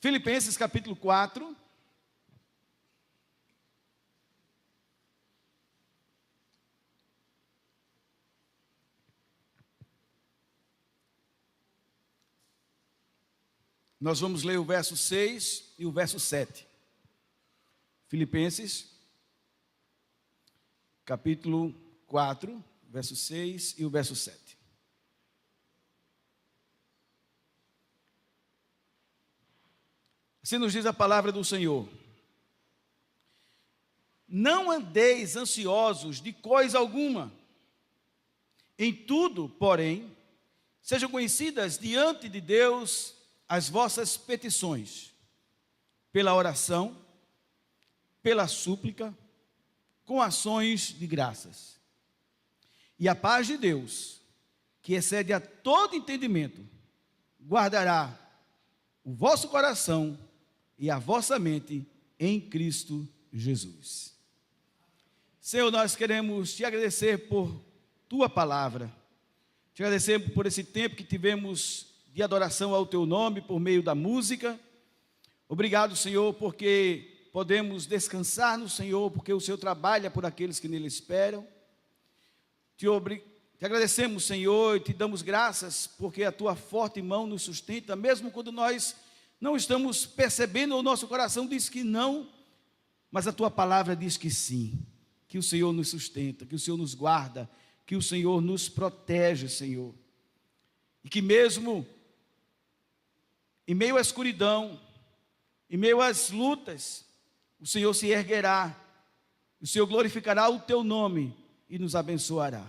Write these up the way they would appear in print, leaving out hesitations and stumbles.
Filipenses capítulo 4. Nós vamos ler o verso 6 e o verso 7. Filipenses, capítulo 4, verso 6 e o verso 7. Assim nos diz a palavra do Senhor: não andeis ansiosos de coisa alguma, em tudo, porém, sejam conhecidas diante de Deus as vossas petições, pela oração, pela súplica, com ações de graças. E a paz de Deus, que excede a todo entendimento, guardará o vosso coração e a vossa mente em Cristo Jesus. Senhor, nós queremos te agradecer por tua palavra, te agradecer por esse tempo que tivemos de adoração ao teu nome por meio da música. Obrigado, Senhor, porque podemos descansar no Senhor, porque o Senhor trabalha por aqueles que nele esperam. Te agradecemos, Senhor, e te damos graças, porque a tua forte mão nos sustenta, mesmo quando nós não estamos percebendo, o nosso coração diz que não, mas a tua palavra diz que sim, que o Senhor nos sustenta, que o Senhor nos guarda, que o Senhor nos protege, Senhor. E que mesmo em meio à escuridão, em meio às lutas, o Senhor se erguerá, o Senhor glorificará o teu nome e nos abençoará.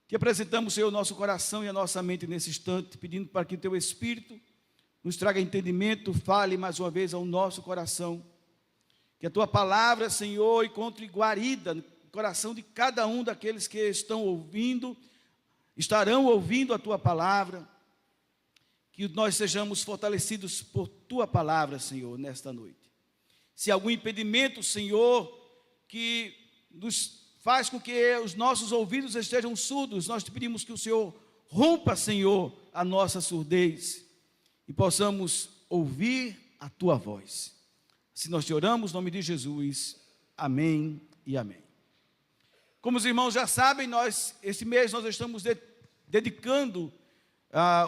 Te apresentamos, Senhor, o nosso coração e a nossa mente nesse instante, pedindo para que o teu Espírito nos traga entendimento, fale mais uma vez ao nosso coração. Que a tua palavra, Senhor, encontre guarida no coração de cada um daqueles que estarão ouvindo a tua palavra. Que nós sejamos fortalecidos por tua palavra, Senhor, nesta noite. Se algum impedimento, Senhor, que nos faz com que os nossos ouvidos estejam surdos, nós te pedimos que o Senhor rompa, Senhor, a nossa surdez e possamos ouvir a tua voz. Se nós te oramos, no nome de Jesus, amém e amém. Como os irmãos já sabem, esse mês nós estamos dedicando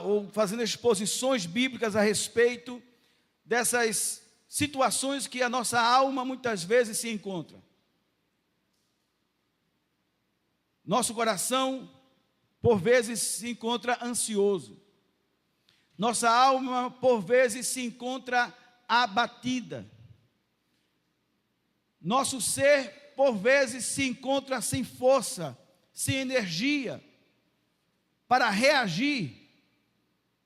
ou fazendo exposições bíblicas a respeito dessas situações que a nossa alma muitas vezes se encontra. Nosso coração, por vezes, se encontra ansioso. Nossa alma, por vezes, se encontra abatida. Nosso ser, por vezes, se encontra sem força, sem energia para reagir,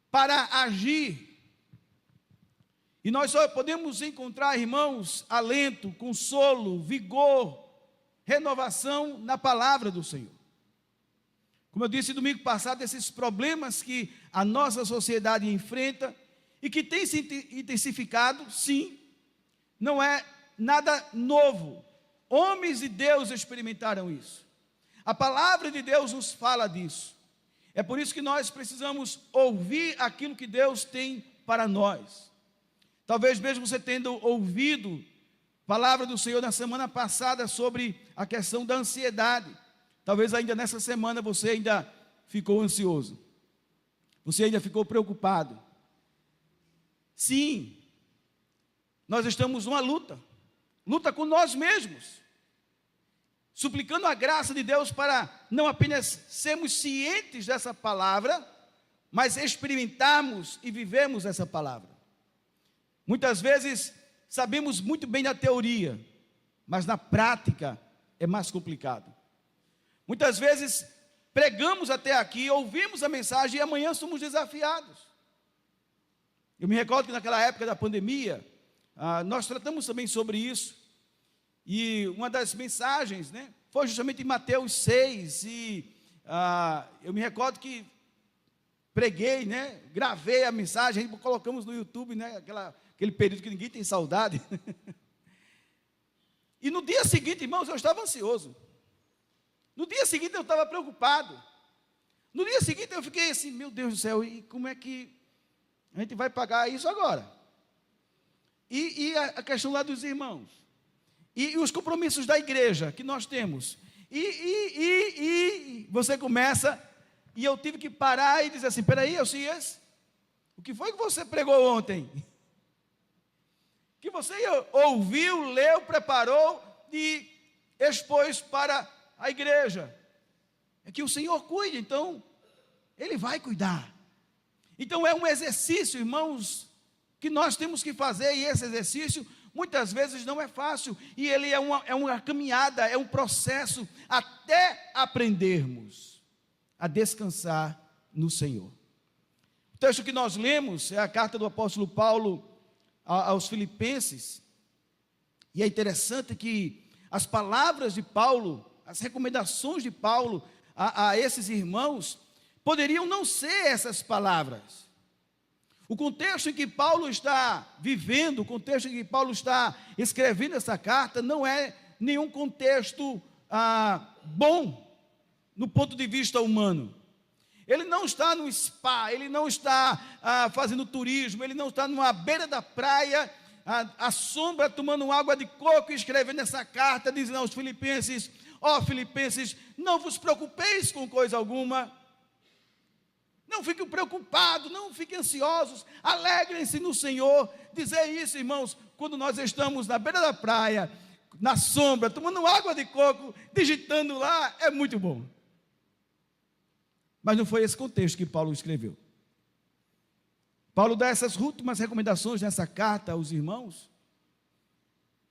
para agir. E nós só podemos encontrar, irmãos, alento, consolo, vigor, renovação na palavra do Senhor. Como eu disse domingo passado, esses problemas que a nossa sociedade enfrenta e que tem se intensificado, sim, não é nada novo. Homens de Deus experimentaram isso. A palavra de Deus nos fala disso. É por isso que nós precisamos ouvir aquilo que Deus tem para nós. Talvez mesmo você tendo ouvido a palavra do Senhor na semana passada sobre a questão da ansiedade. Talvez ainda nessa semana você ainda ficou ansioso. Você ainda ficou preocupado. Sim, nós estamos numa luta com nós mesmos. Suplicando a graça de Deus para não apenas sermos cientes dessa palavra, mas experimentarmos e vivemos essa palavra. Muitas vezes sabemos muito bem da teoria, mas na prática é mais complicado. Muitas vezes pregamos até aqui, ouvimos a mensagem e amanhã somos desafiados. Eu me recordo que naquela época da pandemia, nós tratamos também sobre isso. E uma das mensagens, foi justamente em Mateus 6, e eu me recordo que preguei, gravei a mensagem, colocamos no YouTube, aquele período que ninguém tem saudade. E no dia seguinte, irmãos, eu estava ansioso. No dia seguinte eu estava preocupado. No dia seguinte eu fiquei assim, meu Deus do céu, e como é que a gente vai pagar isso agora? e a questão lá dos irmãos, e os compromissos da igreja que nós temos, e você começa, e eu tive que parar e dizer assim: peraí, Elcias, o que foi que você pregou ontem? Que você ouviu, leu, preparou e expôs para a igreja? É que o Senhor cuide, então Ele vai cuidar. Então é um exercício, irmãos, que nós temos que fazer, e esse exercício muitas vezes não é fácil, e ele é uma caminhada, é um processo até aprendermos a descansar no Senhor. O texto que nós lemos é a carta do apóstolo Paulo aos Filipenses, e é interessante que as palavras de Paulo, as recomendações de Paulo a esses irmãos, poderiam não ser essas palavras. O contexto em que Paulo está vivendo, o contexto em que Paulo está escrevendo essa carta, não é nenhum contexto bom, no ponto de vista humano. Ele não está no spa, ele não está fazendo turismo, ele não está numa beira da praia, à sombra, tomando água de coco e escrevendo essa carta, dizendo aos filipenses: ó Filipenses, não vos preocupeis com coisa alguma, não fiquem preocupados, não fiquem ansiosos, alegrem-se no Senhor. Dizer isso, irmãos, quando nós estamos na beira da praia, na sombra, tomando água de coco, digitando lá, é muito bom. Mas não foi esse contexto que Paulo escreveu. Paulo dá essas últimas recomendações nessa carta aos irmãos,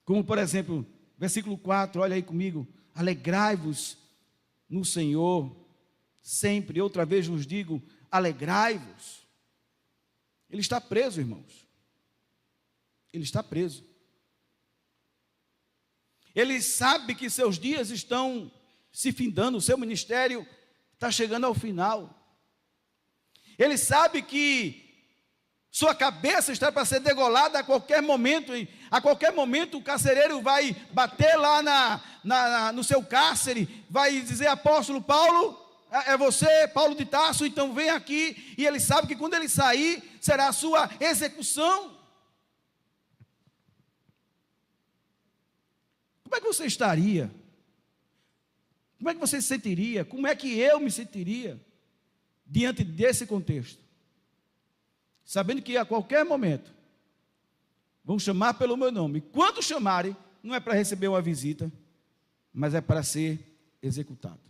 como por exemplo, versículo 4, olha aí comigo: alegrai-vos no Senhor sempre, outra vez vos digo, alegrai-vos. Ele está preso, irmãos. Ele está preso. Ele sabe que seus dias estão se findando, o seu ministério está chegando ao final. Ele sabe que sua cabeça está para ser degolada a qualquer momento. A qualquer momento o carcereiro vai bater lá no seu cárcere, vai dizer: apóstolo Paulo, é você, Paulo de Tarso, então vem aqui. E ele sabe que quando ele sair, será a sua execução. Como é que você estaria? Como é que você se sentiria? Como é que eu me sentiria diante desse contexto? Sabendo que a qualquer momento vão chamar pelo meu nome. Quando chamarem, não é para receber uma visita, mas é para ser executado.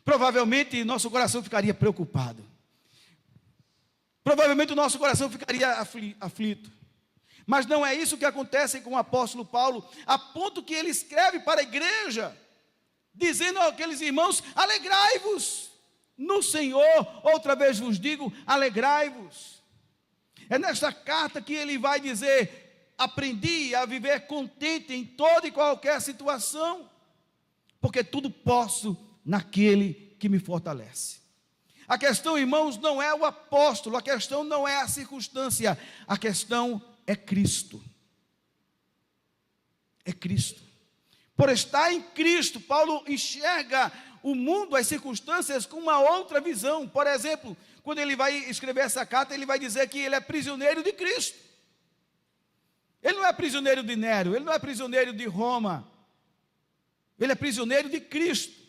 Provavelmente nosso coração ficaria preocupado. Provavelmente o nosso coração ficaria aflito. Mas não é isso que acontece com o apóstolo Paulo, a ponto que ele escreve para a igreja, dizendo àqueles irmãos: alegrai-vos no Senhor, outra vez vos digo, alegrai-vos. É nesta carta que ele vai dizer: aprendi a viver contente em toda e qualquer situação, porque tudo posso naquele que me fortalece. A questão, irmãos, não é o apóstolo, a questão não é a circunstância, a questão é Cristo. É Cristo. Por estar em Cristo, Paulo enxerga o mundo, as circunstâncias, com uma outra visão. Por exemplo, quando ele vai escrever essa carta, ele vai dizer que ele é prisioneiro de Cristo. Ele não é prisioneiro de Nero, ele não é prisioneiro de Roma, ele é prisioneiro de Cristo.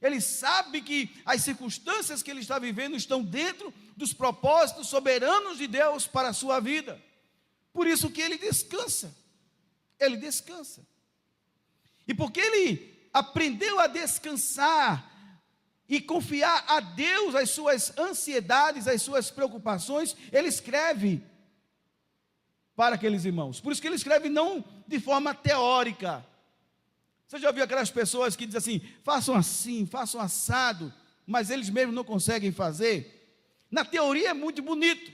Ele sabe que as circunstâncias que ele está vivendo estão dentro dos propósitos soberanos de Deus para a sua vida. Por isso que ele descansa. Ele descansa. E porque ele aprendeu a descansar e confiar a Deus as suas ansiedades, as suas preocupações, ele escreve para aqueles irmãos. Por isso que ele escreve não de forma teórica. Você já ouviu aquelas pessoas que dizem assim, façam assado, mas eles mesmos não conseguem fazer? Na teoria é muito bonito.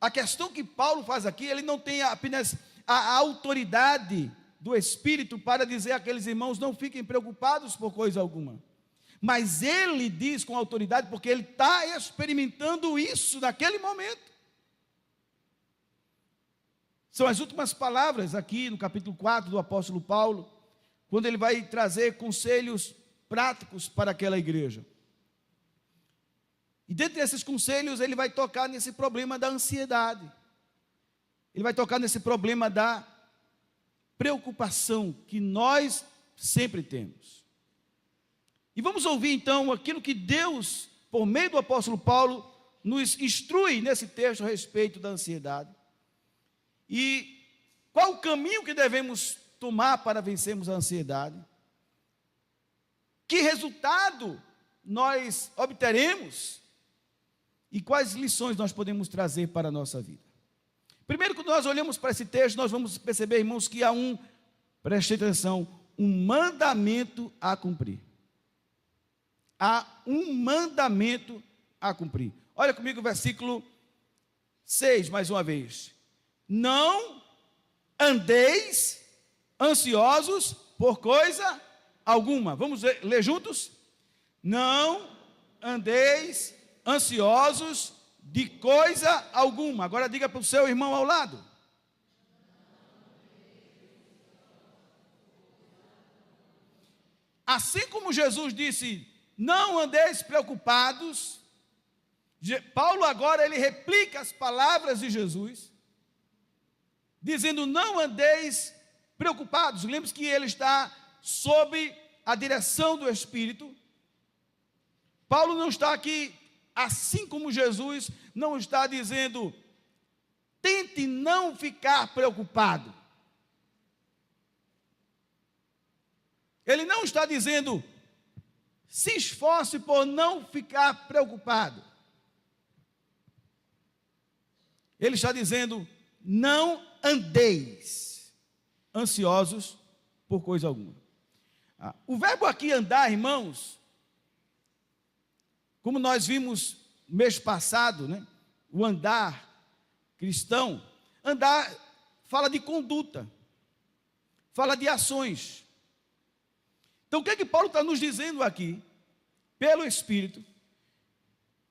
A questão que Paulo faz aqui, ele não tem apenas a autoridade do Espírito para dizer àqueles irmãos: não fiquem preocupados por coisa alguma. Mas ele diz com autoridade, porque ele está experimentando isso naquele momento. São as últimas palavras aqui no capítulo 4 do apóstolo Paulo, quando ele vai trazer conselhos práticos para aquela igreja. E dentre esses conselhos, ele vai tocar nesse problema da ansiedade. ele vai tocar nesse problema da preocupação que nós sempre temos. E vamos ouvir então aquilo que Deus, por meio do apóstolo Paulo, nos instrui nesse texto a respeito da ansiedade. E qual o caminho que devemos tomar para vencermos a ansiedade? Que resultado nós obteremos? E quais lições nós podemos trazer para a nossa vida? Primeiro, quando nós olhamos para esse texto, nós vamos perceber, irmãos, que há preste atenção, um mandamento a cumprir. Há um mandamento a cumprir. Olha comigo o versículo 6, mais uma vez. Não andeis ansiosos por coisa alguma. Vamos ler juntos? Não andeis ansiosos de coisa alguma. Agora diga para o seu irmão ao lado. Assim como Jesus disse, não andeis preocupados, Paulo agora ele replica as palavras de Jesus, dizendo, não andeis preocupados. Lembre-se que ele está sob a direção do Espírito. Paulo não está aqui, assim como Jesus, não está dizendo, tente não ficar preocupado. Ele não está dizendo, se esforce por não ficar preocupado. Ele está dizendo, não andeis ansiosos por coisa alguma. O verbo aqui andar, irmãos, como nós vimos mês passado, né? O andar cristão, andar fala de conduta, fala de ações. Então o que é que Paulo está nos dizendo aqui? Pelo Espírito,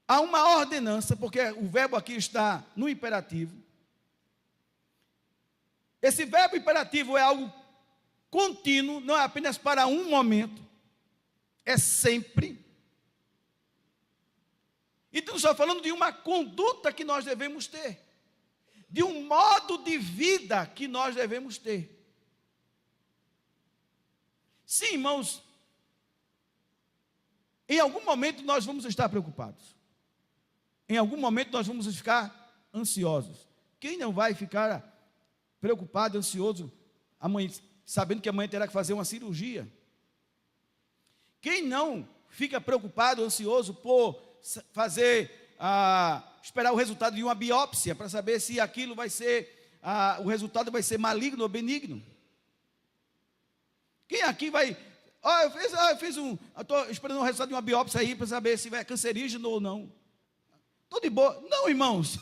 há uma ordenança, porque o verbo aqui está no imperativo. Esse verbo imperativo é algo contínuo, não é apenas para um momento, é sempre. Então, está falando de uma conduta que nós devemos ter, de um modo de vida que nós devemos ter. Sim, irmãos, em algum momento nós vamos estar preocupados, em algum momento nós vamos ficar ansiosos. Quem não vai ficar preocupado, ansioso, amanhã, sabendo que amanhã terá que fazer uma cirurgia? Quem não fica preocupado, ansioso por esperar o resultado de uma biópsia, para saber se aquilo vai ser, o resultado vai ser maligno ou benigno? Quem aqui vai, estou esperando o resultado de uma biópsia aí, para saber se é cancerígeno ou não. Estou de boa. Não, irmãos,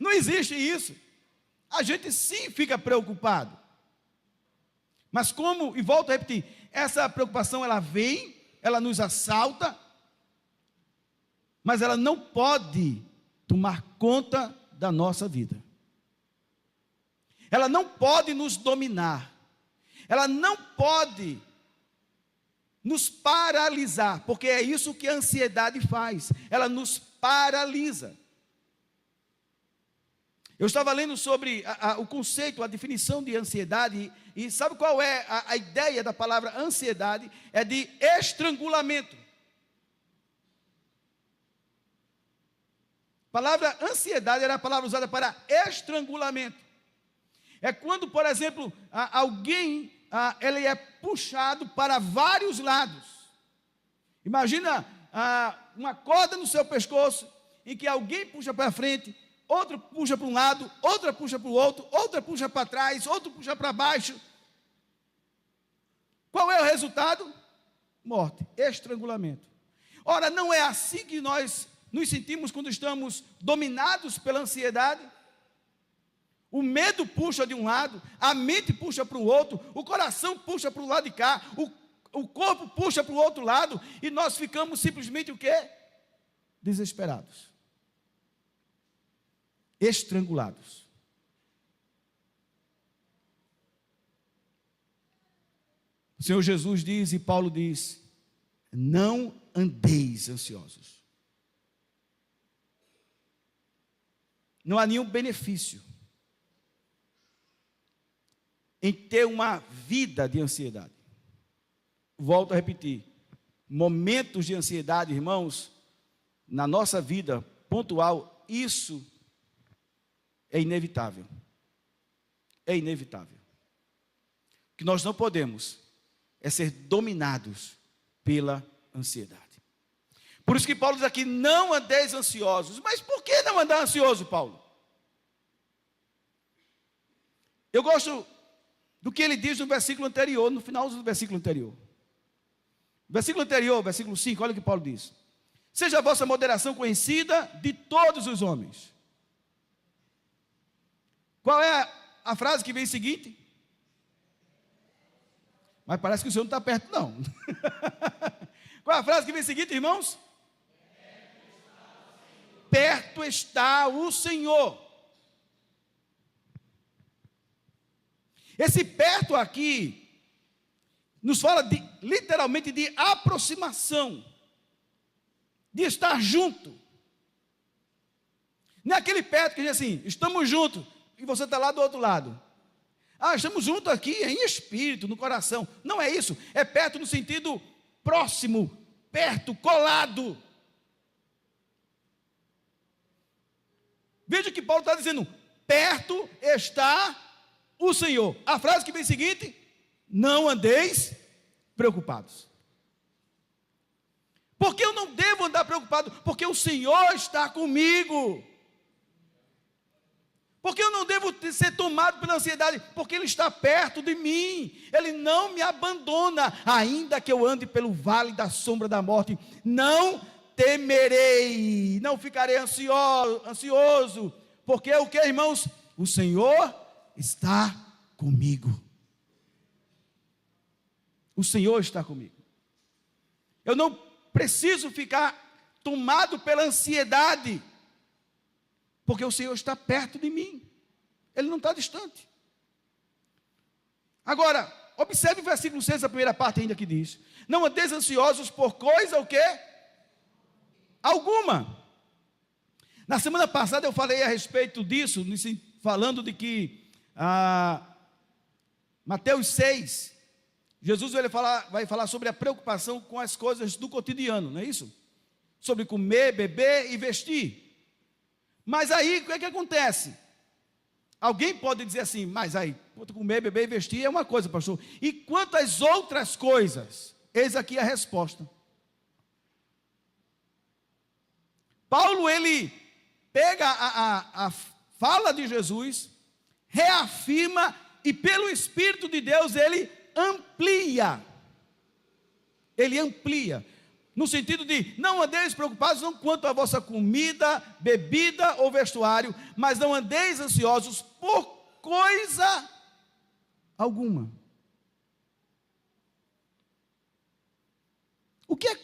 não existe isso. A gente sim fica preocupado. Mas como, e volto a repetir, essa preocupação ela vem, ela nos assalta, mas ela não pode tomar conta da nossa vida. Ela não pode nos dominar. Ela não pode nos paralisar, porque é isso que a ansiedade faz. Ela nos paralisa. Eu estava lendo sobre o conceito, a definição de ansiedade, e sabe qual é a ideia da palavra ansiedade? É de estrangulamento. A palavra ansiedade era a palavra usada para estrangulamento. É quando, por exemplo, alguém ele é puxado para vários lados. Imagina uma corda no seu pescoço, em que alguém puxa para frente, outro puxa para um lado, outra puxa para o outro, outra puxa para trás, outro puxa para baixo. Qual é o resultado? Morte, estrangulamento. Ora, não é assim que nós nos sentimos quando estamos dominados pela ansiedade? O medo puxa de um lado, a mente puxa para o outro, o coração puxa para o lado de cá, o corpo puxa para o outro lado, e nós ficamos simplesmente o quê? Desesperados. Estrangulados. O Senhor Jesus diz e Paulo diz, não andeis ansiosos. Não há nenhum benefício em ter uma vida de ansiedade. Volto a repetir, momentos de ansiedade, irmãos, na nossa vida pontual, isso é inevitável. É inevitável. O que nós não podemos é ser dominados pela ansiedade. Por isso que Paulo diz aqui, não andeis ansiosos. Mas por que não andar ansioso, Paulo? Eu gosto do que ele diz no versículo anterior, no final do versículo anterior. Versículo anterior, versículo 5, olha o que Paulo diz. Seja a vossa moderação conhecida de todos os homens. Qual é a frase que vem seguinte? Mas parece que o Senhor não está perto, não. Qual é a frase que vem seguinte, irmãos? Perto está o Senhor. Esse perto aqui nos fala literalmente de aproximação, de estar junto. Não é aquele perto que diz assim, estamos juntos, e você está lá do outro lado. Ah, estamos juntos aqui em espírito, no coração. Não é isso, é perto no sentido próximo, perto, colado. Veja que Paulo está dizendo, perto está o Senhor. A frase que vem seguinte, não andeis preocupados. Por que eu não devo andar preocupado? Porque o Senhor está comigo. Porque eu não devo ser tomado pela ansiedade? Porque Ele está perto de mim. Ele não me abandona. Ainda que eu ande pelo vale da sombra da morte, não temerei, não ficarei ansioso. Porque o que, irmãos? O Senhor está comigo. O Senhor está comigo. Eu não preciso ficar tomado pela ansiedade, porque o Senhor está perto de mim. Ele não está distante. Agora, observe o versículo 6, a primeira parte ainda que diz, não andeis ansiosos por coisa o quê? Alguma. Na semana passada eu falei a respeito disso, falando de que Mateus 6, Jesus vai falar sobre a preocupação com as coisas do cotidiano, não é isso? Sobre comer, beber e vestir. Mas aí, o que é que acontece? Alguém pode dizer assim, mas aí, comer, beber e vestir é uma coisa, pastor. E quanto às outras coisas? Eis aqui a resposta. Paulo, ele pega a fala de Jesus, reafirma e pelo Espírito de Deus ele amplia. Ele amplia. No sentido de, não andeis preocupados não quanto à vossa comida, bebida ou vestuário, mas não andeis ansiosos por coisa alguma. O que é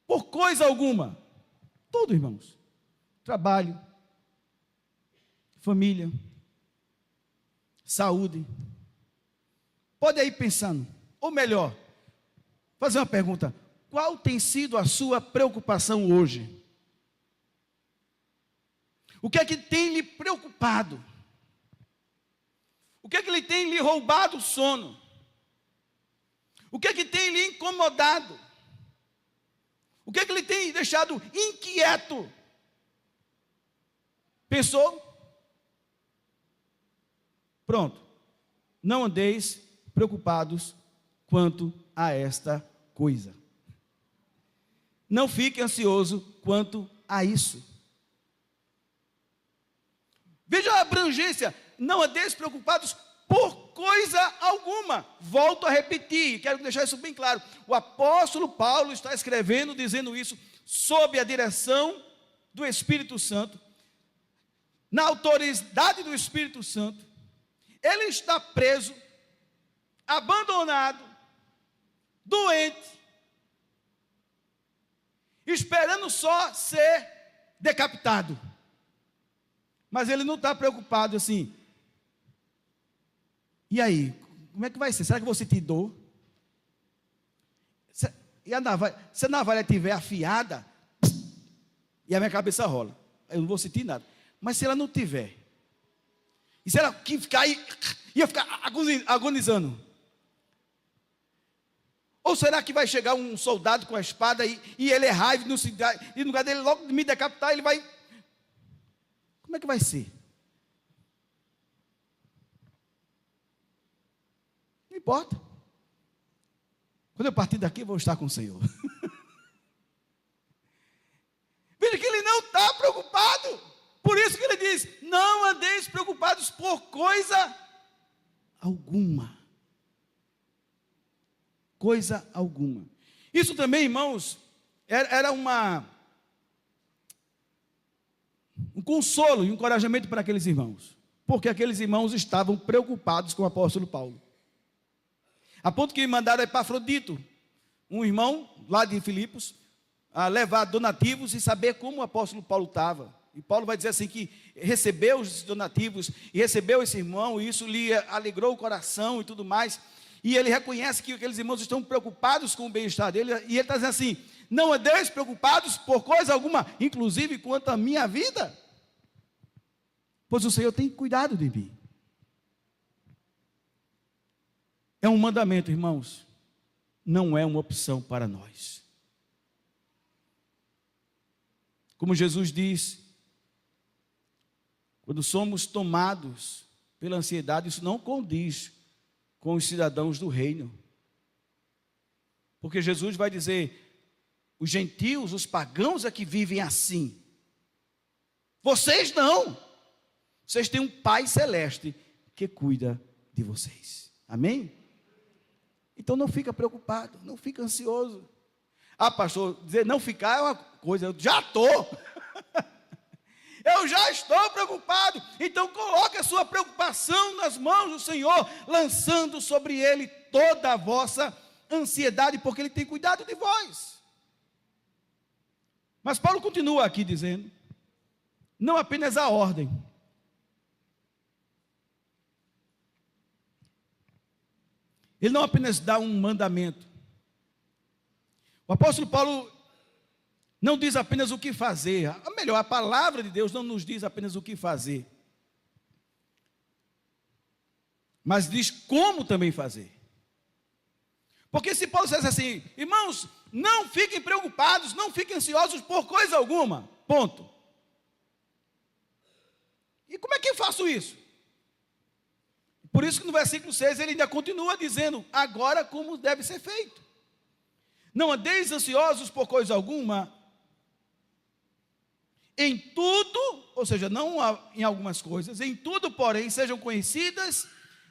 por coisa alguma? Tudo, irmãos. Trabalho, família, saúde. Pode ir pensando, ou melhor, fazer uma pergunta. Qual tem sido a sua preocupação hoje? O que é que tem lhe preocupado? O que é que lhe tem lhe roubado o sono? O que é que tem lhe incomodado? O que é que lhe tem deixado inquieto? Pensou? Pronto. Não andeis preocupados quanto a esta coisa. Não fique ansioso quanto a isso. Veja a abrangência. Não andeis preocupados por coisa alguma. Volto a repetir, quero deixar isso bem claro. O apóstolo Paulo está escrevendo, dizendo isso, sob a direção do Espírito Santo, na autoridade do Espírito Santo. Ele está preso, abandonado, doente, esperando só ser decapitado. Mas ele não está preocupado assim. E aí, como é que vai ser? Será que eu vou sentir dor? E a navalha, se a navalha estiver afiada, e a minha cabeça rola, eu não vou sentir nada. Mas se ela não tiver, e se ela ficar aí, Ia ficar agonizando. Ou será que vai chegar um soldado com a espada e ele errar, e no lugar dele logo me decapitar, ele vai... Como é que vai ser? Não importa. Quando eu partir daqui, eu vou estar com o Senhor. Veja que ele não está preocupado. Por isso que ele diz: não andeis preocupados por coisa alguma. Coisa alguma. Isso também, irmãos, era um consolo e um encorajamento para aqueles irmãos, porque aqueles irmãos estavam preocupados com o apóstolo Paulo, a ponto que mandaram Epafrodito, um irmão lá de Filipos, a levar donativos e saber como o apóstolo Paulo estava. E Paulo vai dizer assim que recebeu os donativos e recebeu esse irmão, e isso lhe alegrou o coração e tudo mais. E ele reconhece que aqueles irmãos estão preocupados com o bem-estar dele, e ele está dizendo assim: não andeis preocupados por coisa alguma, inclusive quanto à minha vida, pois o Senhor tem cuidado de mim. É um mandamento, irmãos, não é uma opção para nós. Como Jesus diz, quando somos tomados pela ansiedade, isso não condiz com os cidadãos do reino. Porque Jesus vai dizer: os gentios, os pagãos é que vivem assim. Vocês não. Vocês têm um Pai Celeste que cuida de vocês. Amém? Então não fica preocupado, não fica ansioso. Ah, pastor, dizer não ficar é uma coisa, eu já estou. Eu já estou preocupado. Então coloque a sua preocupação nas mãos do Senhor, lançando sobre Ele toda a vossa ansiedade, porque Ele tem cuidado de vós. Mas Paulo continua aqui dizendo, não apenas a ordem. Ele não apenas dá um mandamento. O apóstolo Paulo não diz apenas o que fazer. Melhor, a palavra de Deus não nos diz apenas o que fazer, mas diz como também fazer. Porque se Paulo dissesse assim: irmãos, não fiquem preocupados, não fiquem ansiosos por coisa alguma, ponto. E como é que eu faço isso? Por isso que no versículo 6 ele ainda continua dizendo agora como deve ser feito. Não andeis ansiosos por coisa alguma, em tudo, ou seja, não em algumas coisas, em tudo, porém, sejam conhecidas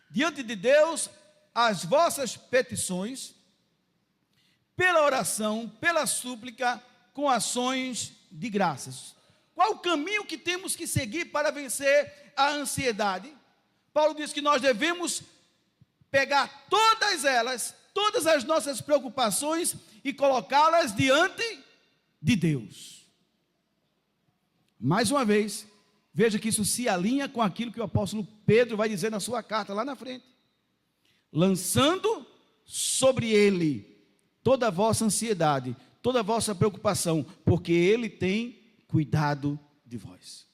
diante de Deus as vossas petições, pela oração, pela súplica, com ações de graças. Qual o caminho que temos que seguir para vencer a ansiedade? Paulo diz que nós devemos pegar todas elas, todas as nossas preocupações e colocá-las diante de Deus. Mais uma vez, veja que isso se alinha com aquilo que o apóstolo Pedro vai dizer na sua carta lá na frente. Lançando sobre ele toda a vossa ansiedade, toda a vossa preocupação, porque ele tem cuidado de vós.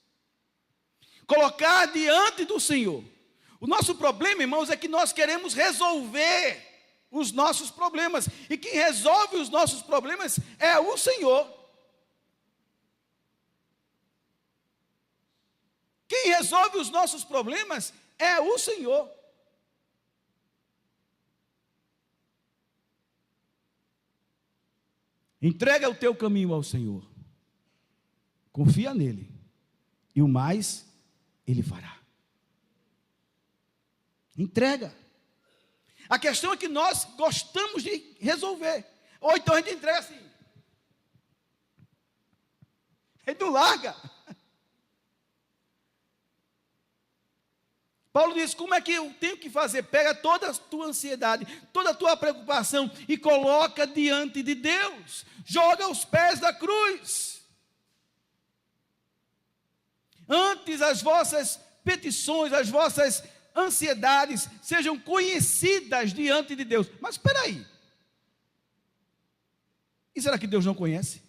Colocar diante do Senhor. O nosso problema, irmãos, é que nós queremos resolver os nossos problemas, e quem resolve os nossos problemas é o Senhor. Quem resolve os nossos problemas é o Senhor. Entrega o teu caminho ao Senhor, confia nele, e o mais Ele fará. Entrega. A questão é que nós gostamos de resolver, ou então a gente entrega assim, a gente não larga. Paulo diz: como é que eu tenho que fazer? Pega toda a tua ansiedade, toda a tua preocupação e coloca diante de Deus, joga aos pés da cruz. Antes as vossas petições, as vossas ansiedades sejam conhecidas diante de Deus. Mas espera aí, e será que Deus não conhece?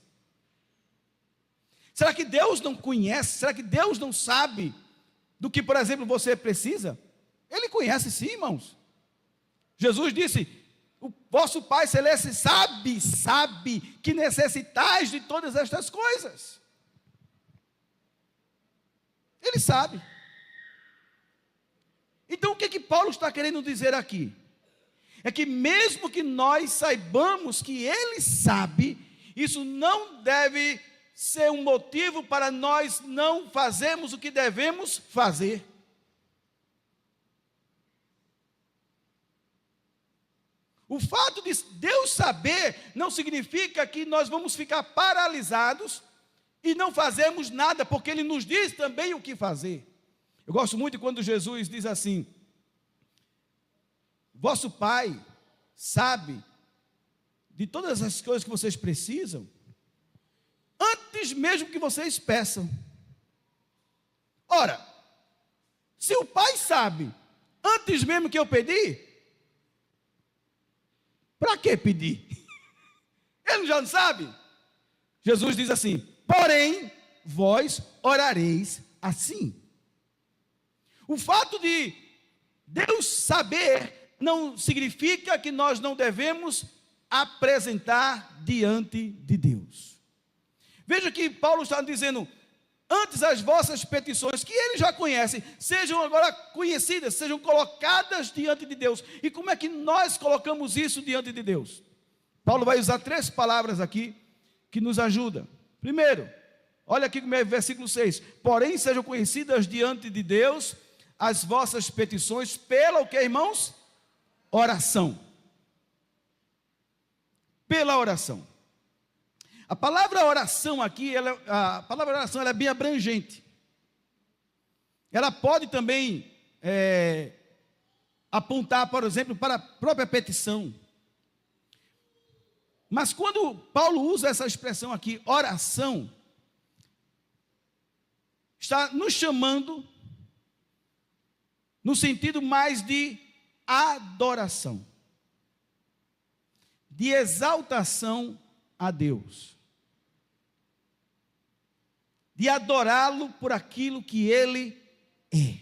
Será que Deus não conhece? Será que Deus não sabe do que, por exemplo, você precisa? Ele conhece sim, irmãos. Jesus disse: o vosso Pai Celeste sabe que necessitais de todas estas coisas. Ele sabe. Então o que Paulo está querendo dizer aqui? É que mesmo que nós saibamos que Ele sabe, isso não deve ser um motivo para nós não fazermos o que devemos fazer. O fato de Deus saber não significa que nós vamos ficar paralisados e não fazemos nada, porque Ele nos diz também o que fazer. Eu gosto muito quando Jesus diz assim: vosso Pai sabe de todas as coisas que vocês precisam, antes mesmo que vocês peçam. Ora, se o Pai sabe, antes mesmo que eu pedir, para que pedir? Ele já não sabe? Jesus diz assim: porém, vós orareis assim. O fato de Deus saber não significa que nós não devemos apresentar diante de Deus. Veja que Paulo está dizendo: antes as vossas petições, que Ele já conhece, sejam agora conhecidas, sejam colocadas diante de Deus. E como é que nós colocamos isso diante de Deus? Paulo vai usar 3 palavras aqui que nos ajudam. Primeiro, olha aqui comigo, versículo 6: porém sejam conhecidas diante de Deus as vossas petições pela o que, irmãos? Oração. Pela oração. A palavra oração aqui, a palavra oração ela é bem abrangente. Ela pode também apontar, por exemplo, para a própria petição. Mas quando Paulo usa essa expressão aqui, oração, está nos chamando no sentido mais de adoração, de exaltação a Deus, de adorá-lo por aquilo que Ele é,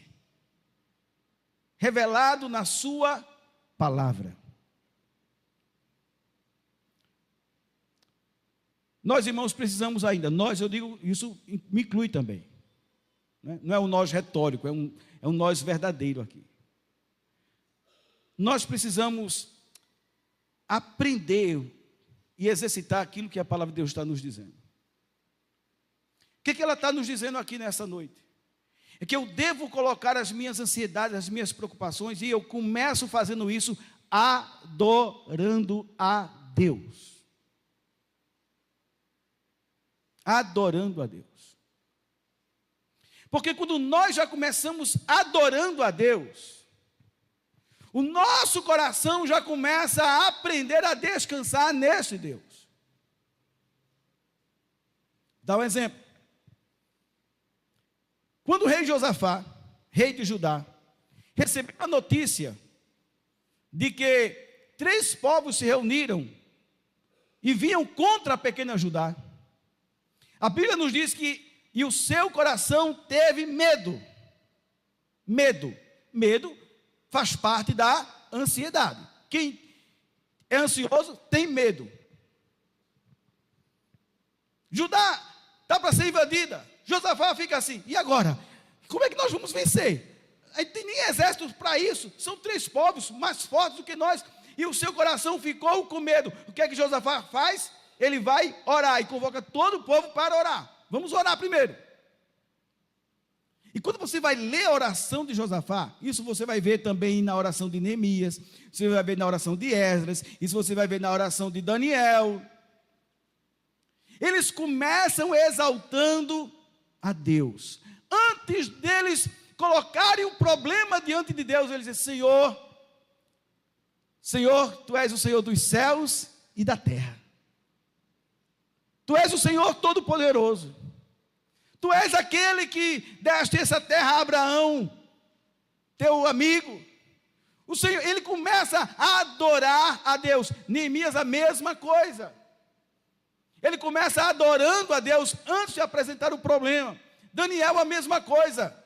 revelado na sua palavra. Nós, irmãos, precisamos ainda, eu digo, isso me inclui também, né? Não é um nós retórico, é um nós verdadeiro aqui. Nós precisamos aprender e exercitar aquilo que a palavra de Deus está nos dizendo. O que ela está nos dizendo aqui nessa noite? É que eu devo colocar as minhas ansiedades, as minhas preocupações, e eu começo fazendo isso adorando a Deus. Adorando a Deus. Porque quando nós já começamos adorando a Deus, o nosso coração já começa a aprender a descansar nesse Deus. Dá um exemplo. Quando o rei Josafá, rei de Judá, recebeu a notícia de que 3 povos se reuniram e vinham contra a pequena Judá, a Bíblia nos diz que e o seu coração teve medo. Medo faz parte da ansiedade. Quem é ansioso tem medo. Judá está para ser invadida. Josafá fica assim: e agora? Como é que nós vamos vencer? Aí tem nem exércitos para isso. São 3 povos mais fortes do que nós. E o seu coração ficou com medo. O que é que Josafá faz? Ele vai orar e convoca todo o povo para orar. Vamos orar primeiro. E quando você vai ler a oração de Josafá, isso você vai ver também na oração de Neemias, você vai ver na oração de Esdras, isso você vai ver na oração de Daniel. Eles começam exaltando a Deus. Antes deles colocarem o problema diante de Deus, eles dizem: Senhor, Tu és o Senhor dos céus e da terra. Tu és o Senhor Todo-Poderoso. Tu és aquele que deste essa terra a Abraão, teu amigo. O Senhor, ele começa a adorar a Deus. Neemias a mesma coisa. Ele começa adorando a Deus antes de apresentar o problema. Daniel a mesma coisa.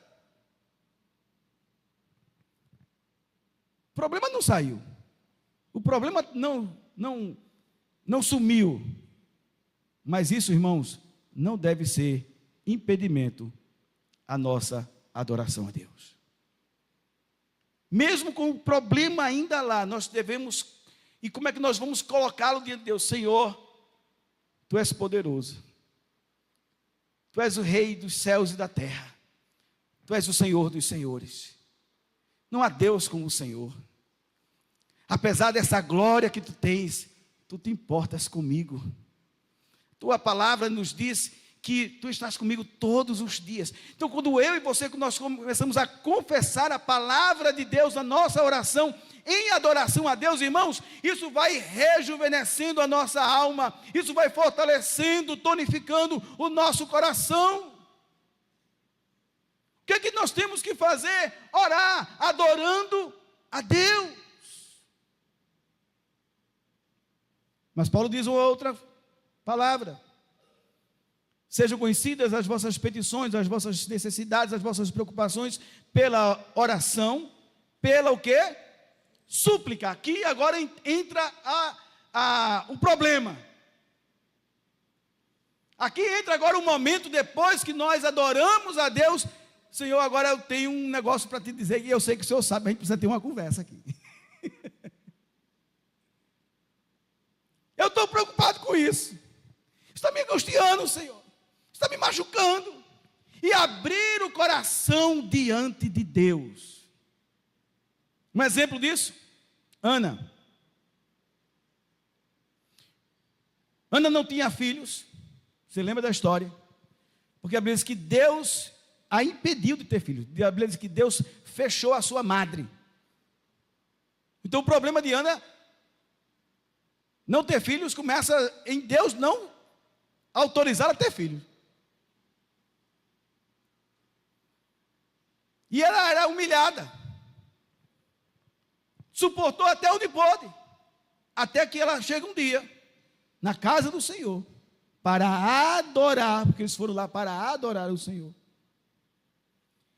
problema não saiu. O problema não sumiu. Mas isso, irmãos, não deve ser impedimento à nossa adoração a Deus. Mesmo com o problema ainda lá, nós devemos, e como é que nós vamos colocá-lo diante de Deus? Senhor, Tu és poderoso, Tu és o Rei dos céus e da terra, Tu és o Senhor dos senhores, não há Deus como o Senhor. Apesar dessa glória que Tu tens, Tu te importas comigo. Tua palavra nos diz que Tu estás comigo todos os dias. Então, quando eu e você, nós começamos a confessar a palavra de Deus na nossa oração, em adoração a Deus, irmãos, isso vai rejuvenescendo a nossa alma, isso vai fortalecendo, tonificando o nosso coração. O que é que nós temos que fazer? Orar, adorando a Deus. Mas Paulo diz uma outra palavra: sejam conhecidas as vossas petições, as vossas necessidades, as vossas preocupações, pela oração, pela o quê? Súplica. Aqui agora entra o problema. Aqui entra agora o momento, depois que nós adoramos a Deus. Senhor, agora eu tenho um negócio para te dizer, e eu sei que o Senhor sabe, mas a gente precisa ter uma conversa aqui. Eu estou preocupado com isso. Está me angustiando, Senhor. Está me machucando. E abrir o coração diante de Deus. Um exemplo disso, Ana. Ana não tinha filhos. Você lembra da história? Porque a Bíblia diz que Deus a impediu de ter filhos. A Bíblia diz que Deus fechou a sua madre. Então o problema de Ana não ter filhos começa em Deus não autorizar a ter filhos. E ela era humilhada. Suportou até onde pôde. Até que ela chega um dia na casa do Senhor para adorar, porque eles foram lá para adorar o Senhor.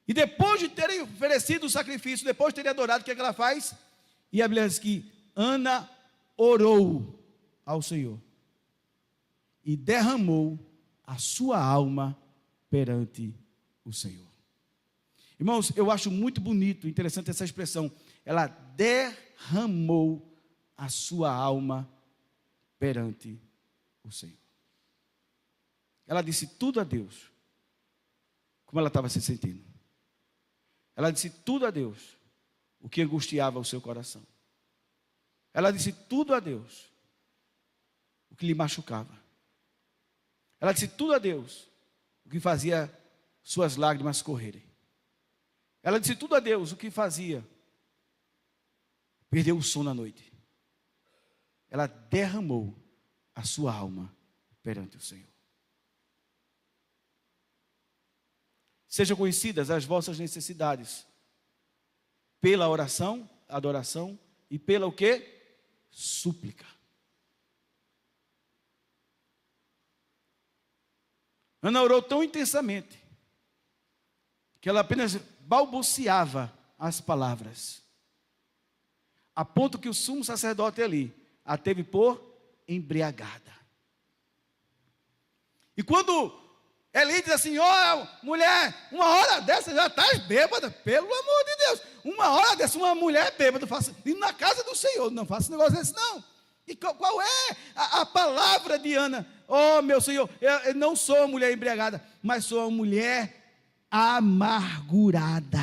E depois de terem oferecido o sacrifício, depois de terem adorado, o que é que ela faz? E a Bíblia diz que Ana orou ao Senhor e derramou a sua alma perante o Senhor. Irmãos, eu acho muito bonito, interessante essa expressão. Ela derramou a sua alma perante o Senhor. Ela disse tudo a Deus, como ela estava se sentindo. Ela disse tudo a Deus, o que angustiava o seu coração. Ela disse tudo a Deus, o que lhe machucava. Ela disse tudo a Deus, o que fazia suas lágrimas correrem. Ela disse tudo a Deus, o que fazia perder o sono à noite. Ela derramou a sua alma perante o Senhor. Sejam conhecidas as vossas necessidades pela oração, adoração e pela o quê? Súplica. Ana orou tão intensamente que ela apenas balbuciava as palavras, a ponto que o sumo sacerdote ali a teve por embriagada. E quando Eli diz assim: ó, mulher, uma hora dessa já estás bêbada, pelo amor de Deus, uma hora dessa, uma mulher bêbada, indo na casa do Senhor, não faça negócio desse não. E qual é a palavra de Ana? Oh, meu Senhor, eu não sou uma mulher embriagada, mas sou uma mulher amargurada.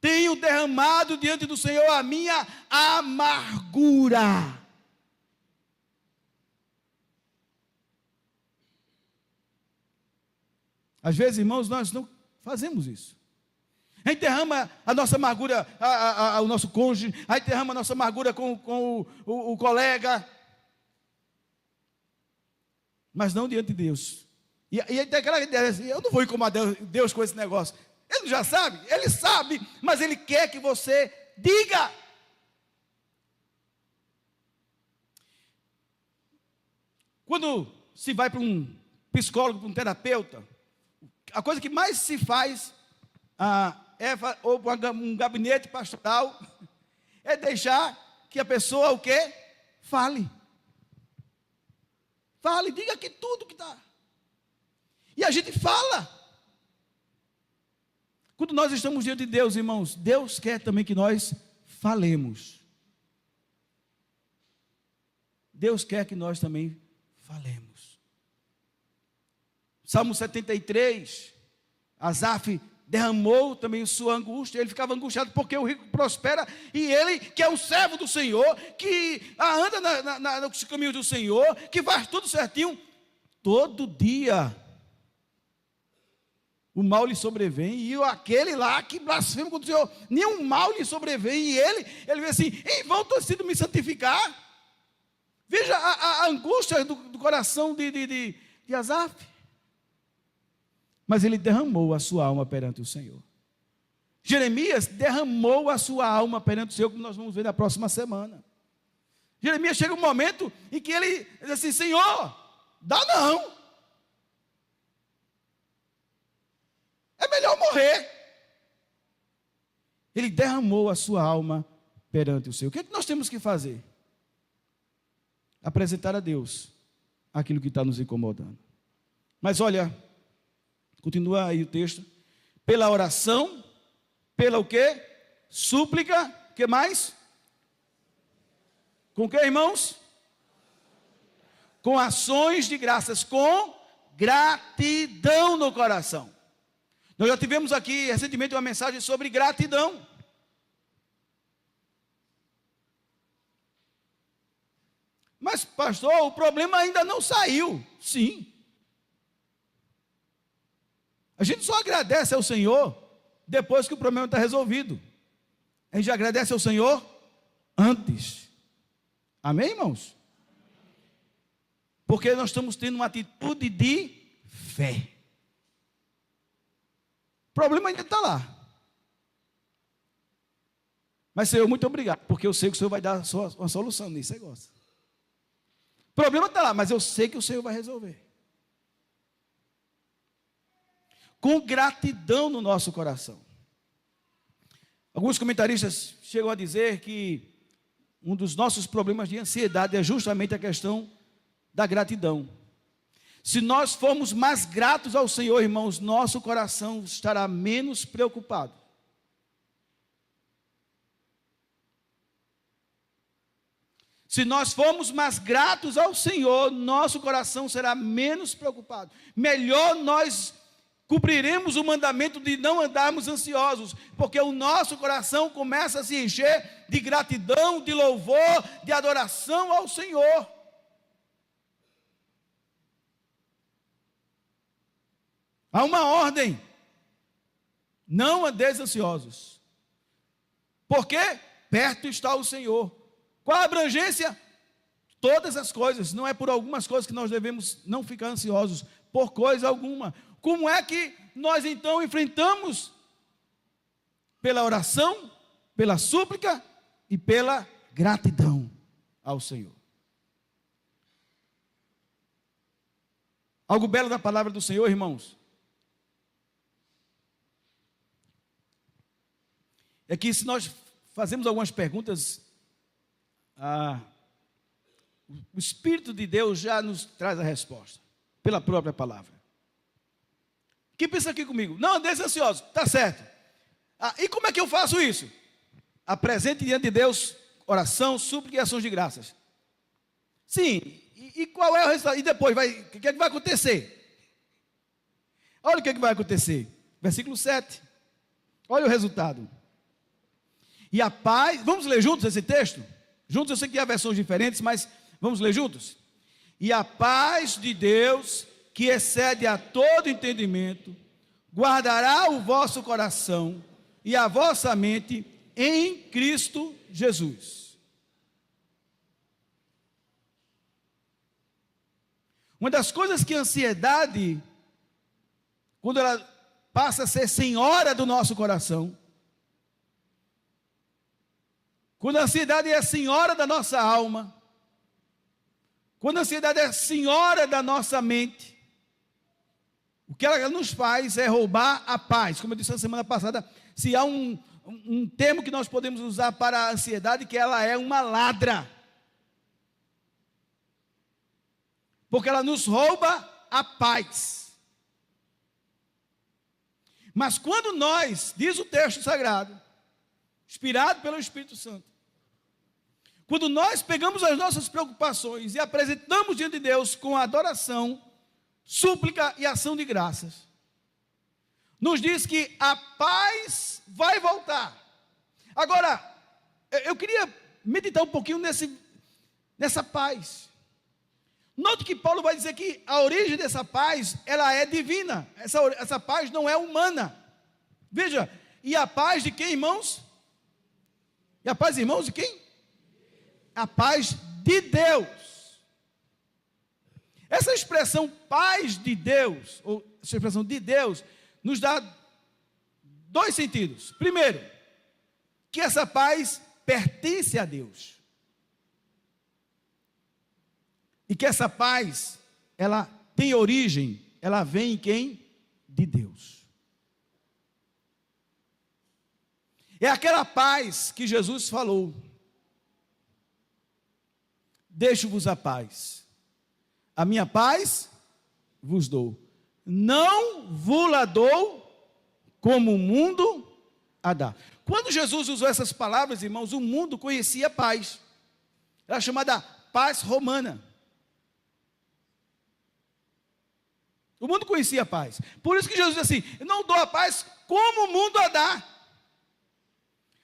Tenho derramado diante do Senhor a minha amargura. Às vezes, irmãos, nós não fazemos isso. A gente derrama a nossa amargura ao nosso cônjuge, a gente derrama a nossa amargura com o colega, mas não diante de Deus. E aí tem aquela ideia assim: eu não vou incomodar Deus com esse negócio. Ele já sabe, ele sabe, mas ele quer que você diga. Quando se vai para um psicólogo, para um terapeuta, a coisa que mais se faz ou para um gabinete pastoral, é deixar que a pessoa o quê? Fale. Fale, diga aqui tudo que está. E a gente fala. Quando nós estamos diante de Deus, irmãos, Deus quer também que nós falemos. Deus quer que nós também falemos. Salmo 73, Asaf derramou também sua angústia, ele ficava angustiado porque o rico prospera, e ele, que é um servo do Senhor, que anda nos caminhos do Senhor, que faz tudo certinho, todo dia o mal lhe sobrevém, e aquele lá que blasfema contra o Senhor, nenhum mal lhe sobrevém, e ele vê assim, em vão ter sido me santificar. Veja a angústia do coração de Asaf. Mas ele derramou a sua alma perante o Senhor. Jeremias derramou a sua alma perante o Senhor, como nós vamos ver na próxima semana. Jeremias chega um momento em que ele diz assim, Senhor, dá não. É melhor morrer. Ele derramou a sua alma perante o Senhor. O que é que nós temos que fazer? Apresentar a Deus aquilo que está nos incomodando. Mas olha, continua aí o texto. Pela oração, pela o quê? Súplica, o que mais? Com o que, irmãos? Com ações de graças, com gratidão no coração. Nós já tivemos aqui recentemente uma mensagem sobre gratidão. Mas, pastor, o problema ainda não saiu. Sim. A gente só agradece ao Senhor depois que o problema está resolvido. A gente agradece ao Senhor antes. Amém, irmãos? Porque nós estamos tendo uma atitude de fé. O problema ainda está lá. Mas, Senhor, muito obrigado, porque eu sei que o Senhor vai dar uma solução nesse negócio. O problema está lá, mas eu sei que o Senhor vai resolver. Com gratidão no nosso coração. Alguns comentaristas chegam a dizer que um dos nossos problemas de ansiedade é justamente a questão da gratidão. Se nós formos mais gratos ao Senhor, irmãos, nosso coração estará menos preocupado. Se nós formos mais gratos ao Senhor, nosso coração será menos preocupado. Melhor nós cumpriremos o mandamento de não andarmos ansiosos, porque o nosso coração começa a se encher de gratidão, de louvor, de adoração ao Senhor. Há uma ordem: não andeis ansiosos, porque perto está o Senhor. Qual a abrangência? Todas as coisas. Não é por algumas coisas que nós devemos não ficar ansiosos, por coisa alguma. Como é que nós então enfrentamos? Pela oração, pela súplica e pela gratidão ao Senhor. Algo belo da palavra do Senhor, irmãos, é que se nós fazemos algumas perguntas, o Espírito de Deus já nos traz a resposta, pela própria palavra. Quem pensa aqui comigo? Não andeis ansiosos, está certo. E como é que eu faço isso? Apresente diante de Deus oração, súplica e ações de graças. Sim, e qual é o resultado? E depois, o que é que vai acontecer? Olha o que é que vai acontecer. Versículo 7. Olha o resultado. E a paz, vamos ler juntos esse texto? Juntos, eu sei que há versões diferentes, mas vamos ler juntos? E a paz de Deus, que excede a todo entendimento, guardará o vosso coração e a vossa mente em Cristo Jesus. Uma das coisas que a ansiedade, quando ela passa a ser senhora do nosso coração, quando a ansiedade é a senhora da nossa alma, quando a ansiedade é a senhora da nossa mente, O que ela nos faz é roubar a paz. Como eu disse na semana passada, se há um termo que nós podemos usar para a ansiedade, que ela é uma ladra. Porque ela nos rouba a paz. Mas quando nós, diz o texto sagrado, inspirado pelo Espírito Santo, quando nós pegamos as nossas preocupações e apresentamos diante de Deus com adoração, súplica e ação de graças, nos diz que a paz vai voltar. Agora, eu queria meditar um pouquinho nessa paz. Note que Paulo vai dizer que a origem dessa paz, ela é divina. Essa paz não é humana. Veja, e a paz de quem, irmãos? E a paz, irmãos, de quem? A paz de Deus. Essa expressão paz de Deus, ou essa expressão de Deus, nos dá dois sentidos. Primeiro, que essa paz pertence a Deus. E que essa paz, ela tem origem, ela vem em quem? De Deus. É aquela paz que Jesus falou: deixo-vos a paz, a minha paz vos dou, não vos-la dou como o mundo a dá. Quando Jesus usou essas palavras, irmãos, o mundo conhecia a paz, era chamada paz romana. O mundo conhecia a paz. Por isso que Jesus diz assim: eu não dou a paz como o mundo a dá.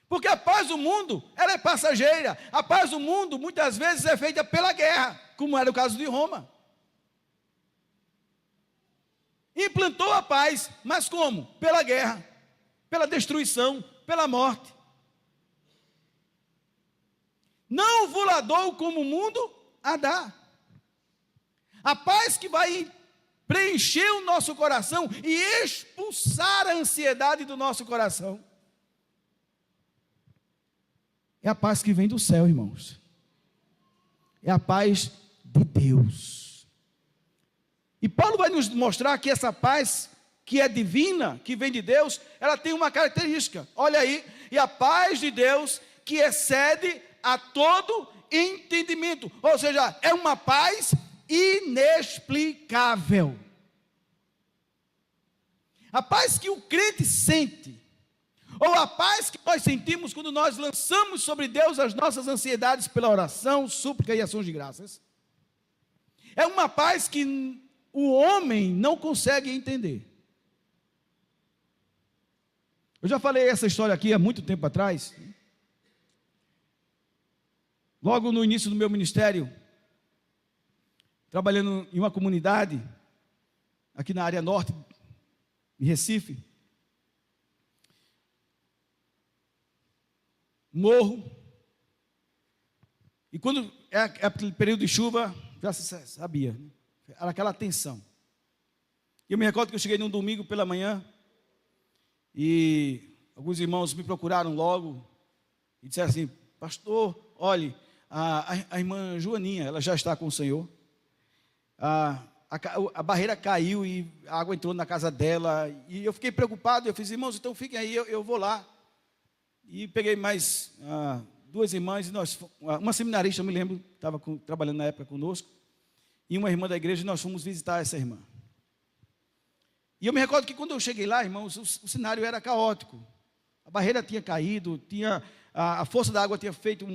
Porque a paz do mundo, ela é passageira. A paz do mundo, muitas vezes, é feita pela guerra, como era o caso de Roma. Implantou a paz, mas como? Pela guerra, pela destruição, pela morte. Não vos-la dou como o mundo a dá. A paz que vai preencher o nosso coração e expulsar a ansiedade do nosso coração é a paz que vem do céu, irmãos. É a paz de Deus. E Paulo vai nos mostrar que essa paz que é divina, que vem de Deus, ela tem uma característica. Olha aí, e a paz de Deus que excede a todo entendimento. Ou seja, é uma paz inexplicável. A paz que o crente sente, ou a paz que nós sentimos quando nós lançamos sobre Deus as nossas ansiedades pela oração, súplica e ações de graças, é uma paz que o homem não consegue entender. Eu já falei essa história aqui há muito tempo atrás. Logo no início do meu ministério, trabalhando em uma comunidade, aqui na área norte, em Recife, morro, e quando é aquele período de chuva, já se sabia, era aquela tensão. Eu me recordo que eu cheguei num domingo pela manhã, e alguns irmãos me procuraram logo, e disseram assim: pastor, olhe, a irmã Joaninha, ela já está com o Senhor, a barreira caiu e a água entrou na casa dela, e eu fiquei preocupado. Eu fiz: irmãos, então fiquem aí, eu vou lá. E peguei mais duas irmãs, e uma seminarista, eu me lembro, estava trabalhando na época conosco, e uma irmã da igreja, e nós fomos visitar essa irmã. E eu me recordo que quando eu cheguei lá, irmãos, o cenário era caótico. A barreira tinha caído, a força da água tinha feito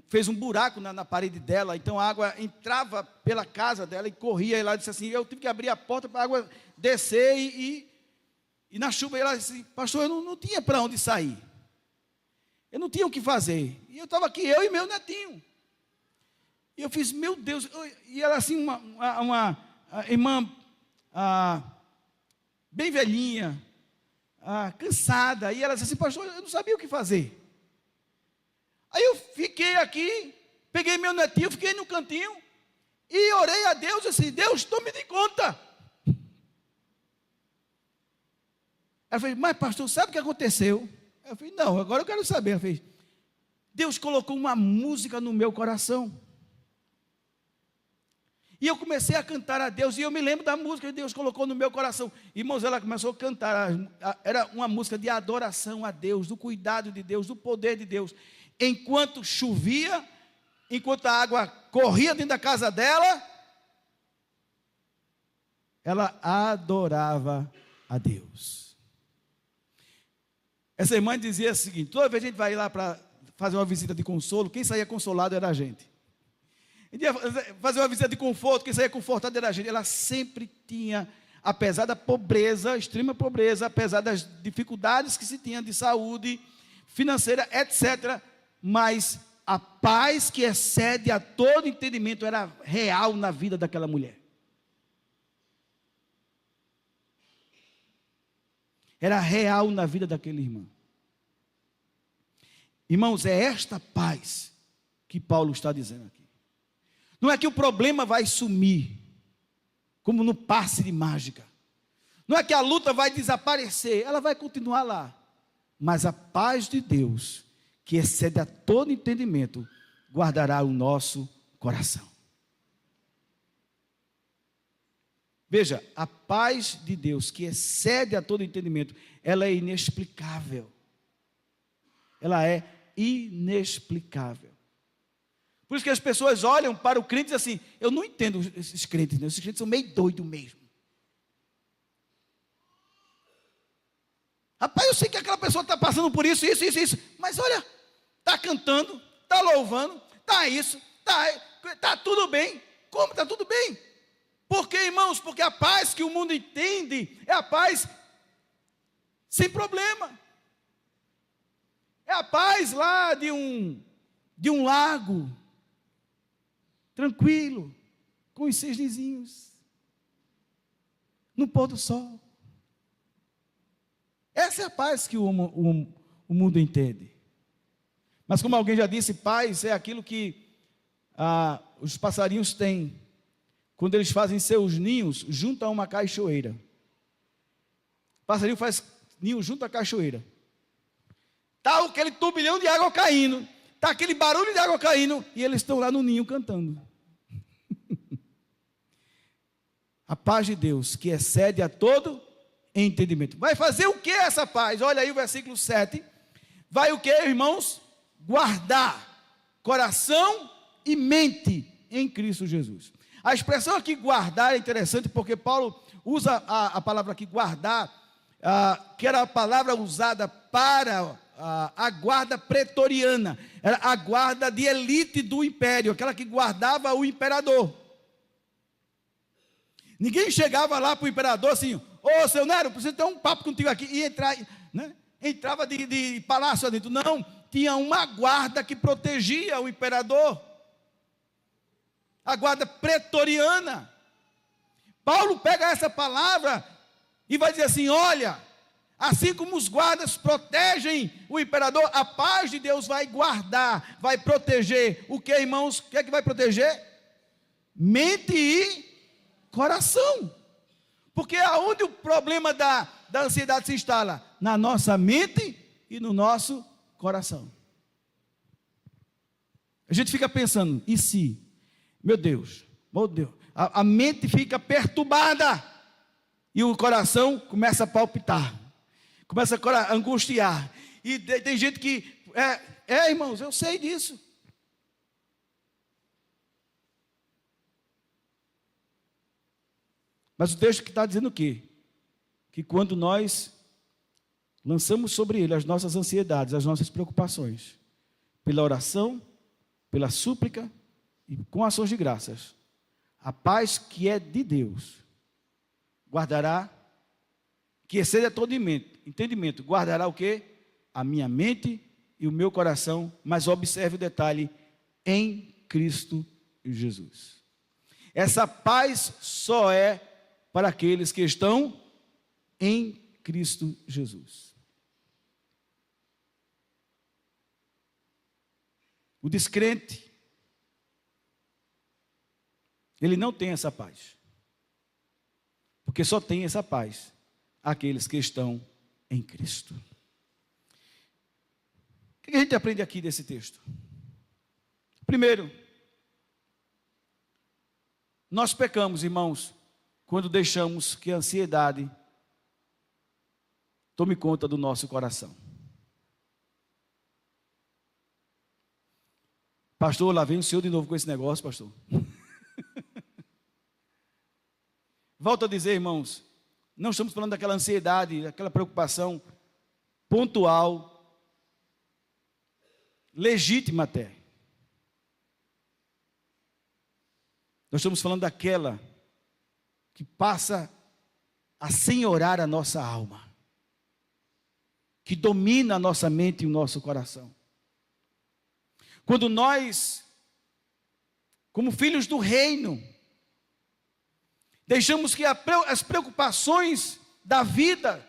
fez um buraco na parede dela, então a água entrava pela casa dela e corria, e ela disse assim, eu tive que abrir a porta para a água descer, e na chuva ela disse assim: pastor, eu não tinha para onde sair, eu não tinha o que fazer, e eu estava aqui, eu e meu netinho, e eu fiz, meu Deus, e ela assim, uma irmã bem velhinha, cansada, e ela disse assim: pastor, eu não sabia o que fazer. Aí eu fiquei aqui, peguei meu netinho, fiquei no cantinho, e orei a Deus, assim: Deus, tome de conta. Ela fez: mas pastor, sabe o que aconteceu? Eu falei: não, agora eu quero saber. Ela fez: Deus colocou uma música no meu coração, E eu comecei a cantar a Deus, e eu me lembro da música que Deus colocou no meu coração. Irmãos, ela começou a cantar, era uma música de adoração a Deus, do cuidado de Deus, do poder de Deus. Enquanto chovia, enquanto a água corria dentro da casa dela, ela adorava a Deus. Essa irmã dizia o seguinte: toda vez que a gente vai lá para fazer uma visita de consolo, quem saía consolado era a gente. A gente ia fazer uma visita de conforto, quem saía confortado era a gente. Ela sempre tinha, apesar da pobreza, extrema pobreza, apesar das dificuldades que se tinha de saúde, financeira, etc., mas a paz que excede a todo entendimento era real na vida daquela mulher. Era real na vida daquele irmão. Irmãos, é esta paz que Paulo está dizendo aqui. Não é que o problema vai sumir, como no passe de mágica. Não é que a luta vai desaparecer, ela vai continuar lá. Mas a paz de Deus, que excede a todo entendimento, guardará o nosso coração. Veja, a paz de Deus, que excede a todo entendimento, ela é inexplicável. Ela é inexplicável. Por isso que as pessoas olham para o crente e dizem assim: eu não entendo esses crentes, né? Esses crentes são meio doidos mesmo. Rapaz, eu sei que aquela pessoa está passando por isso, mas olha, está cantando, está louvando, está isso, está tudo bem. Como está tudo bem? Por quê, irmãos? Porque a paz que o mundo entende é a paz sem problema. É a paz lá de um lago, tranquilo, com os cisnezinhos, no pôr do sol. Essa é a paz que o mundo entende. Mas como alguém já disse, paz é aquilo que os passarinhos têm quando eles fazem seus ninhos junto a uma cachoeira. O passarinho faz ninho junto à cachoeira. Está aquele turbilhão de água caindo, está aquele barulho de água caindo, e eles estão lá no ninho cantando. A paz de Deus, que excede a todo entendimento. Vai fazer o que essa paz? Olha aí o versículo 7. Vai o que, irmãos? Guardar coração e mente em Cristo Jesus. A expressão aqui guardar é interessante porque Paulo usa a palavra aqui guardar, que era a palavra usada para a guarda pretoriana, era a guarda de elite do império, aquela que guardava o imperador. Ninguém chegava lá para o imperador assim: ô seu Nero, preciso ter um papo contigo aqui, e entrava de palácio adentro. Não, tinha uma guarda que protegia o imperador, a guarda pretoriana. Paulo pega essa palavra e vai dizer assim: olha, assim como os guardas protegem o imperador, a paz de Deus vai guardar, vai proteger. O que, irmãos? O que é que vai proteger? Mente e coração. Porque aonde o problema da ansiedade se instala? Na nossa mente e no nosso coração. A gente fica pensando: e se? Meu Deus, a mente fica perturbada e o coração começa a palpitar, começa a angustiar. E tem gente que, irmãos, eu sei disso. Mas o texto que está dizendo o quê? Que quando nós lançamos sobre ele as nossas ansiedades, as nossas preocupações, pela oração, pela súplica e com ações de graças, a paz que é de Deus guardará, que excede a todo entendimento, guardará o quê? A minha mente e o meu coração. Mas observe o detalhe: em Cristo Jesus. Essa paz só é para aqueles que estão em Cristo Jesus. O descrente, ele não tem essa paz, porque só tem essa paz aqueles que estão em Cristo. O que a gente aprende aqui desse texto? Primeiro, Nós pecamos, irmãos, quando deixamos que a ansiedade tome conta do nosso coração. Pastor, lá vem o senhor de novo com esse negócio, pastor. Volto a dizer, irmãos, não estamos falando daquela ansiedade, daquela preocupação pontual, legítima até. Nós estamos falando daquela que passa a senhorar a nossa alma, que domina a nossa mente e o nosso coração. Quando nós, como filhos do reino, deixamos que as preocupações da vida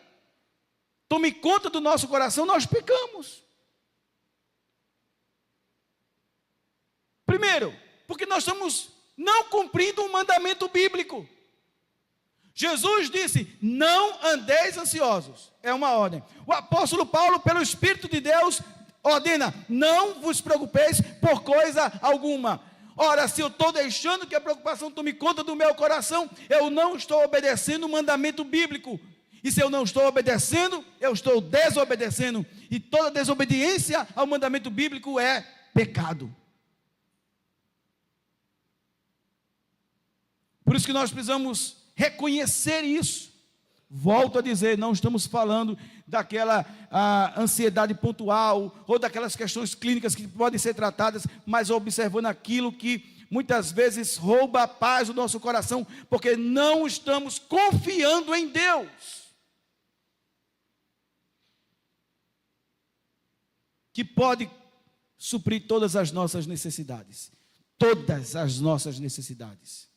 tomem conta do nosso coração, nós pecamos. Primeiro, porque nós estamos não cumprindo um mandamento bíblico. Jesus disse: não andeis ansiosos. É uma ordem. O apóstolo Paulo, pelo Espírito de Deus, ordena: não vos preocupeis por coisa alguma. Ora, se eu estou deixando que a preocupação tome conta do meu coração, eu não estou obedecendo o mandamento bíblico. E se eu não estou obedecendo, eu estou desobedecendo. E toda desobediência ao mandamento bíblico é pecado. Por isso que nós precisamos reconhecer isso. Volto a dizer, não estamos falando daquela ansiedade pontual, ou daquelas questões clínicas que podem ser tratadas, mas observando aquilo que muitas vezes rouba a paz do nosso coração, porque não estamos confiando em Deus, que pode suprir todas as nossas necessidades. Todas as nossas necessidades.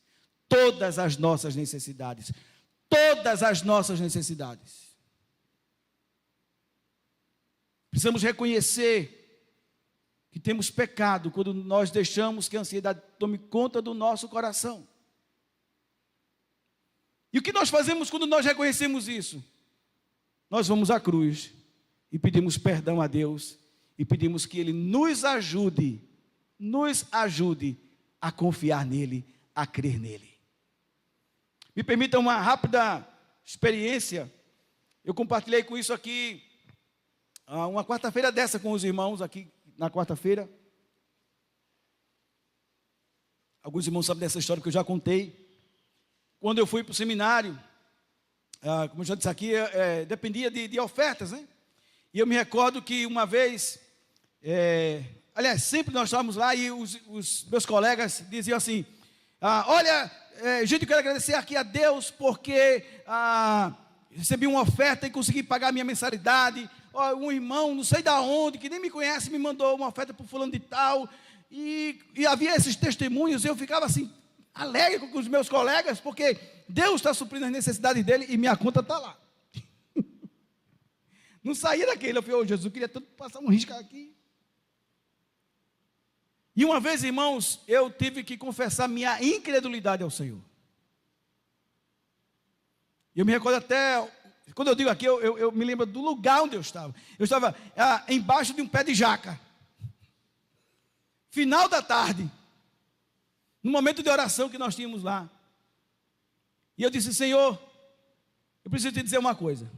Todas as nossas necessidades. Todas as nossas necessidades. Precisamos reconhecer que temos pecado quando nós deixamos que a ansiedade tome conta do nosso coração. E o que nós fazemos quando nós reconhecemos isso? Nós vamos à cruz e pedimos perdão a Deus e pedimos que Ele nos ajude a confiar nele, a crer nele. Me permita uma rápida experiência. Eu compartilhei com isso aqui, uma quarta-feira dessa com os irmãos aqui, na quarta-feira. Alguns irmãos sabem dessa história que eu já contei. Quando eu fui para o seminário, como eu já disse aqui, dependia de ofertas, né? E eu me recordo que uma vez, aliás, sempre nós estávamos lá e os meus colegas diziam assim: olha, gente, eu quero agradecer aqui a Deus porque recebi uma oferta e consegui pagar a minha mensalidade. Um irmão, não sei de onde, que nem me conhece, me mandou uma oferta para o fulano de tal. E havia esses testemunhos, eu ficava assim, alegre com os meus colegas, porque Deus está suprindo as necessidades dele e minha conta está lá. Não saía daquele. Eu falei: Jesus, eu queria tanto passar um risco aqui. E uma vez, irmãos, eu tive que confessar minha incredulidade ao Senhor. Eu me recordo até, quando eu digo aqui, eu me lembro do lugar onde eu estava. Eu estava embaixo de um pé de jaca. Final da tarde. No momento de oração que nós tínhamos lá. E eu disse: Senhor, eu preciso te dizer uma coisa.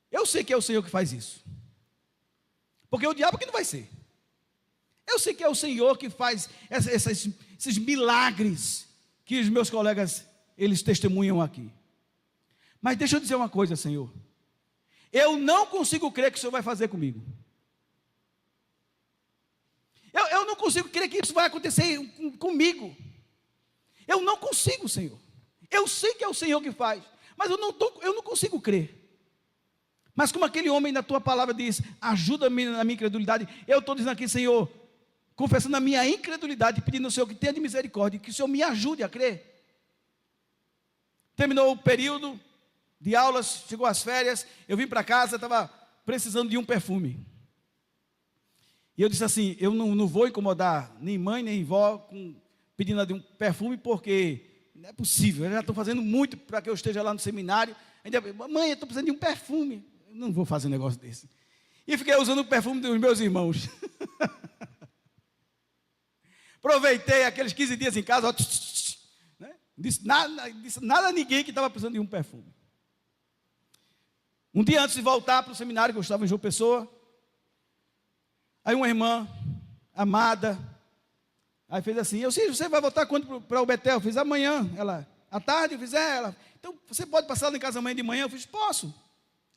Eu sei que é o Senhor que faz isso. Porque o diabo que não vai ser. Eu sei que é o Senhor que faz esses milagres que os meus colegas, eles testemunham aqui. Mas deixa eu dizer uma coisa, Senhor. Eu não consigo crer que o Senhor vai fazer comigo. Eu não consigo crer que isso vai acontecer comigo. Eu não consigo, Senhor. Eu sei que é o Senhor que faz, mas eu não consigo crer. Mas como aquele homem na tua palavra diz: ajuda-me na minha incredulidade. Eu estou dizendo aqui, Senhor, confessando a minha incredulidade, pedindo ao Senhor que tenha de misericórdia, que o Senhor me ajude a crer. Terminou o período de aulas, chegou as férias, eu vim para casa, estava precisando de um perfume. E eu disse assim: eu não vou incomodar nem mãe, nem vó pedindo de um perfume, porque não é possível, eu já estou fazendo muito para que eu esteja lá no seminário. Mãe, eu estou precisando de um perfume. Eu não vou fazer um negócio desse. E fiquei usando o perfume dos meus irmãos. Aproveitei aqueles 15 dias em casa, ó, né? Disse nada a ninguém que estava precisando de um perfume. Um dia antes de voltar para o seminário, que eu estava em João Pessoa, aí uma irmã amada, aí fez assim: eu sei, você vai voltar quando para o Betel? Eu fiz amanhã. Ela, à tarde? Eu fiz, ela. Então, você pode passar lá em casa amanhã de manhã? Eu fiz, posso.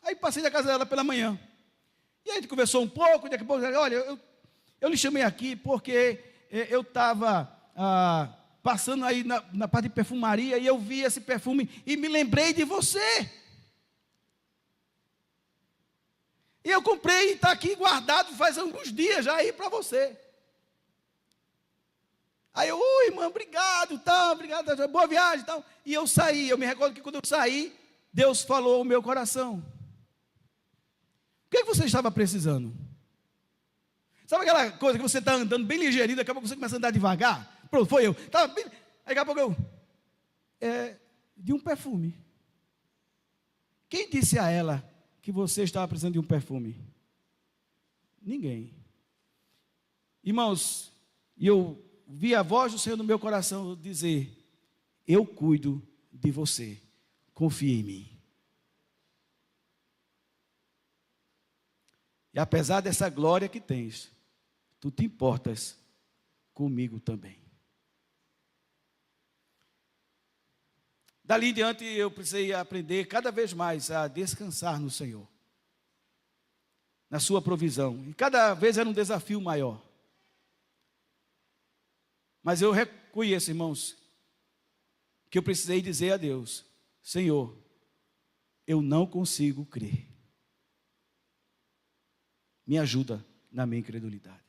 Aí passei da casa dela pela manhã. E a gente conversou um pouco, daqui a pouco, olha, eu lhe chamei aqui porque eu estava passando aí na parte de perfumaria e eu vi esse perfume e me lembrei de você. E eu comprei e está aqui guardado faz alguns dias já aí para você. Aí eu, oi, irmã, obrigado, obrigado, boa viagem, tal. E eu saí, eu me recordo que quando eu saí, Deus falou ao meu coração: o que você estava precisando? Sabe aquela coisa que você está andando bem ligeirinho, daqui a pouco você começa a andar devagar? Pronto, foi eu. Aí daqui a pouco eu, de um perfume. Quem disse a ela que você estava precisando de um perfume? Ninguém. Irmãos, e eu vi a voz do Senhor no meu coração dizer: eu cuido de você, confie em mim. E apesar dessa glória que tens, tu te importas comigo também. Dali em diante eu precisei aprender cada vez mais a descansar no Senhor, na sua provisão. E cada vez era um desafio maior. Mas eu reconheço, irmãos, que eu precisei dizer a Deus: Senhor, eu não consigo crer. Me ajuda na minha incredulidade.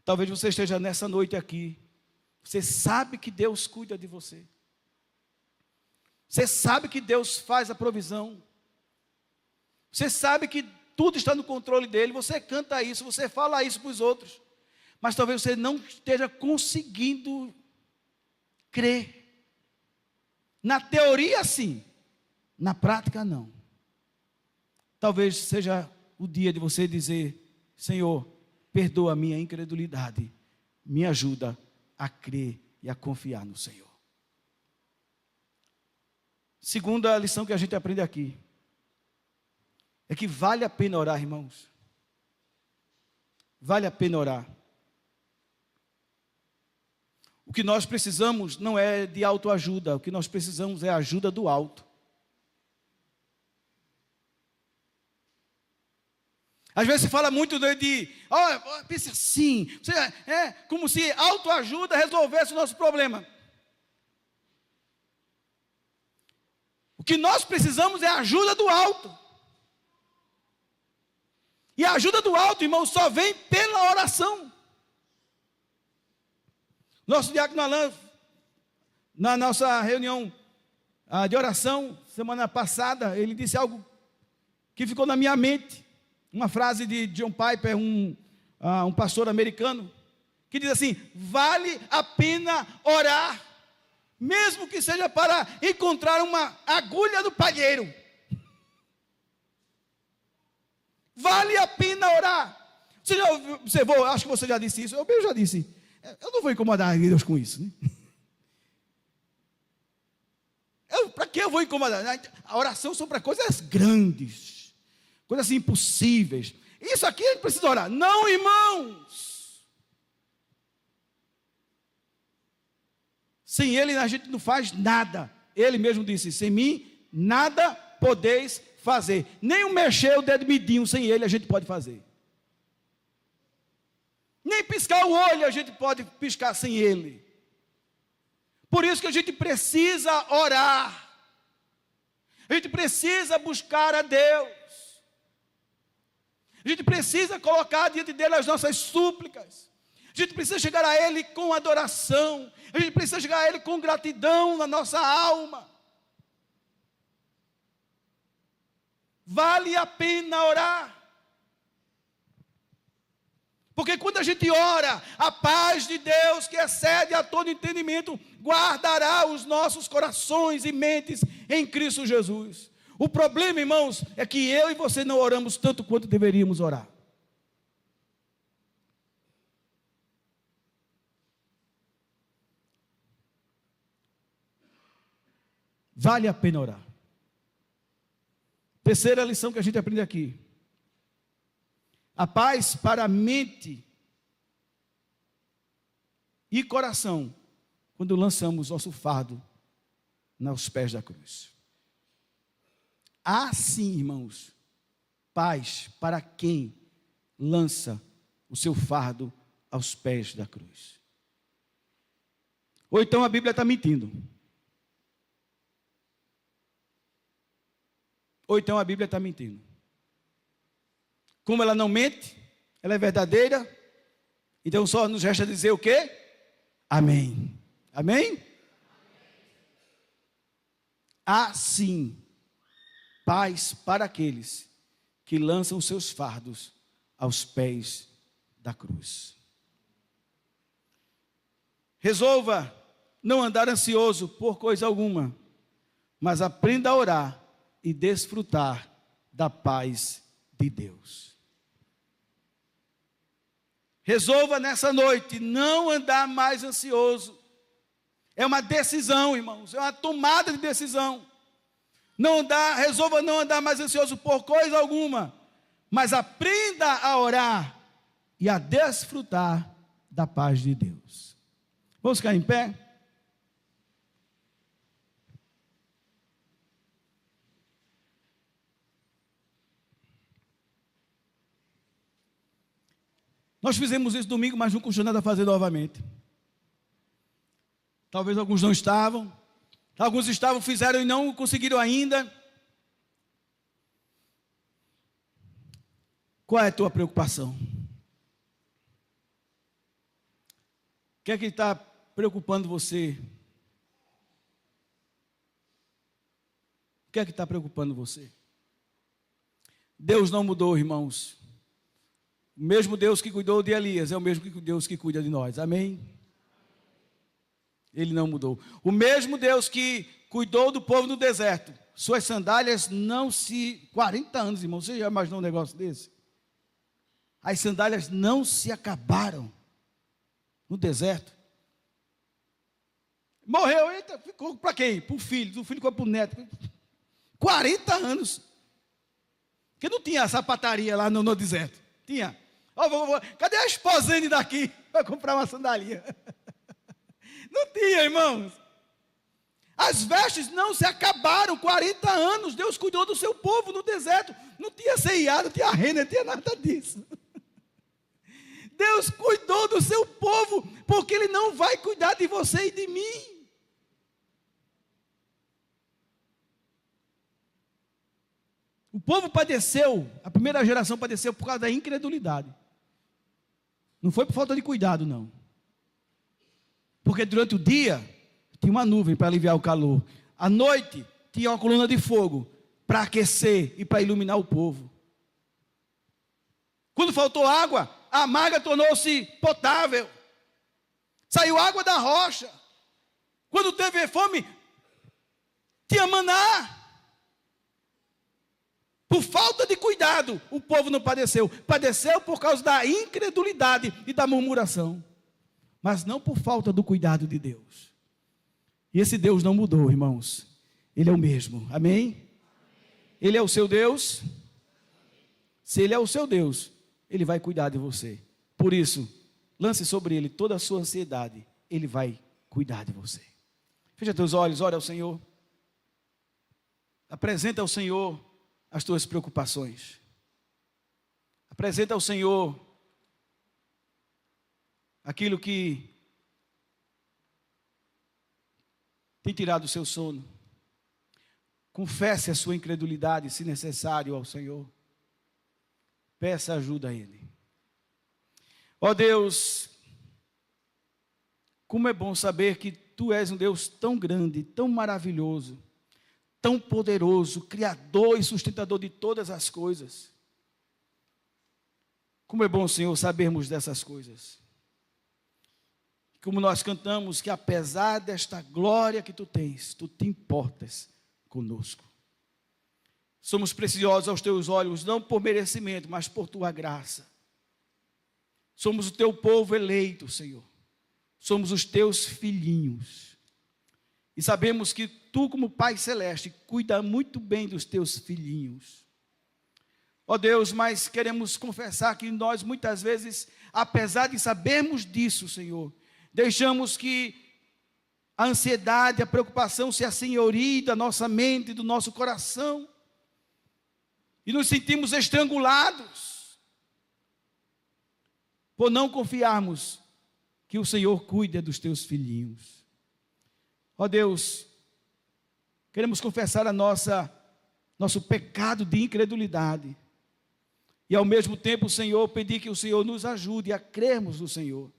Talvez você esteja nessa noite aqui. Você sabe que Deus cuida de você. Você sabe que Deus faz a provisão. Você sabe que tudo está no controle dele. Você canta isso, você fala isso para os outros. Mas talvez você não esteja conseguindo crer. Na teoria, sim. Na prática, não. Talvez seja o dia de você dizer: Senhor, perdoa a minha incredulidade. Me ajuda a crer e a confiar no Senhor. Segunda lição que a gente aprende aqui é que vale a pena orar, irmãos. Vale a pena orar. O que nós precisamos não é de autoajuda, o que nós precisamos é a ajuda do alto. Às vezes se fala muito pense assim, como se autoajuda resolvesse o nosso problema. O que nós precisamos é a ajuda do alto. E a ajuda do alto, irmão, só vem pela oração. Nosso diácono Alain, na nossa reunião de oração, semana passada, ele disse algo que ficou na minha mente. Uma frase de John Piper, um pastor americano, que diz assim: vale a pena orar, mesmo que seja para encontrar uma agulha do palheiro. Vale a pena orar. Você já observou? Acho que você já disse isso. Eu já disse. Eu não vou incomodar Deus com isso, né? Para que eu vou incomodar? A oração são para coisas grandes, coisas impossíveis. Isso aqui a gente precisa orar. Não, irmãos. Sem Ele a gente não faz nada. Ele mesmo disse: sem mim nada podeis fazer. Nem um mexer o dedo midinho sem Ele a gente pode fazer. Nem piscar o olho a gente pode piscar sem Ele. Por isso que a gente precisa orar. A gente precisa buscar a Deus. A gente precisa colocar diante dele as nossas súplicas. A gente precisa chegar a Ele com adoração. A gente precisa chegar a Ele com gratidão na nossa alma. Vale a pena orar. Porque quando a gente ora, a paz de Deus, que excede a todo entendimento, guardará os nossos corações e mentes em Cristo Jesus. O problema, irmãos, é que eu e você não oramos tanto quanto deveríamos orar. vale a pena orar. Terceira lição que a gente aprende aqui: a paz para a mente e coração, quando lançamos nosso fardo aos pés da cruz. Há sim, irmãos, paz para quem lança o seu fardo aos pés da cruz. Ou então a Bíblia está mentindo. Ou então a Bíblia está mentindo. Como ela não mente, ela é verdadeira, então só nos resta dizer o quê? Amém. Amém? Há sim paz para aqueles que lançam seus fardos aos pés da cruz. Resolva não andar ansioso por coisa alguma, mas aprenda a orar e desfrutar da paz de Deus. Resolva nessa noite não andar mais ansioso. É uma decisão, irmãos, é uma tomada de decisão. Resolva não andar mais ansioso por coisa alguma, mas aprenda a orar e a desfrutar da paz de Deus. Vamos ficar em pé? Nós fizemos isso domingo, mas não custa nada fazer novamente. Talvez alguns não estavam, alguns estavam, fizeram e não conseguiram ainda. Qual é a tua preocupação? O que é que está preocupando você? O que é que está preocupando você? Deus não mudou, irmãos. O mesmo Deus que cuidou de Elias é o mesmo Deus que cuida de nós. Amém? Ele não mudou. O mesmo Deus que cuidou do povo no deserto. Suas sandálias não se... 40 anos, irmão. Você já imaginou um negócio desse? As sandálias não se acabaram no deserto. Morreu, eita, ficou para quem? Para o filho. Do filho ficou para o neto. 40 anos. Porque não tinha sapataria lá no deserto. Tinha. Cadê a esposene daqui para comprar uma sandalinha? Não tinha, irmãos. As vestes não se acabaram. 40 anos Deus cuidou do seu povo no deserto. Não tinha C&A, não tinha renda, não tinha nada disso. Deus cuidou do seu povo, porque Ele não vai cuidar de você e de mim. O povo padeceu, a primeira geração padeceu por causa da incredulidade. Não foi por falta de cuidado, não. Porque durante o dia, tinha uma nuvem para aliviar o calor. À noite, tinha uma coluna de fogo para aquecer e para iluminar o povo. Quando faltou água, a amarga tornou-se potável. Saiu água da rocha. Quando teve fome, tinha maná. Por falta de cuidado, o povo não padeceu. Padeceu por causa da incredulidade e da murmuração. Mas não por falta do cuidado de Deus. E esse Deus não mudou, irmãos. Ele é o mesmo. Amém? Ele é o seu Deus. Se Ele é o seu Deus, Ele vai cuidar de você. Por isso, lance sobre Ele toda a sua ansiedade. Ele vai cuidar de você. Fecha teus olhos, ora ao Senhor. Apresenta ao Senhor as tuas preocupações. Apresenta ao Senhor aquilo que tem tirado o seu sono. Confesse a sua incredulidade, se necessário, ao Senhor. Peça ajuda a Ele. Ó Deus, como é bom saber que Tu és um Deus tão grande, tão maravilhoso, tão poderoso, criador e sustentador de todas as coisas. Como é bom, Senhor, sabermos dessas coisas. Como nós cantamos, que apesar desta glória que Tu tens, Tu te importas conosco. Somos preciosos aos Teus olhos, não por merecimento, mas por Tua graça. Somos o Teu povo eleito, Senhor. Somos os Teus filhinhos. E sabemos que tu, como Pai Celeste, cuida muito bem dos teus filhinhos. Ó Deus, mas queremos confessar que nós muitas vezes, apesar de sabermos disso, Senhor, deixamos que a ansiedade, a preocupação se assenhorie da nossa mente, do nosso coração, e nos sentimos estrangulados, por não confiarmos que o Senhor cuida dos teus filhinhos. Ó Deus, queremos confessar nosso pecado de incredulidade, e ao mesmo tempo, Senhor, pedir que o Senhor nos ajude a crermos no Senhor,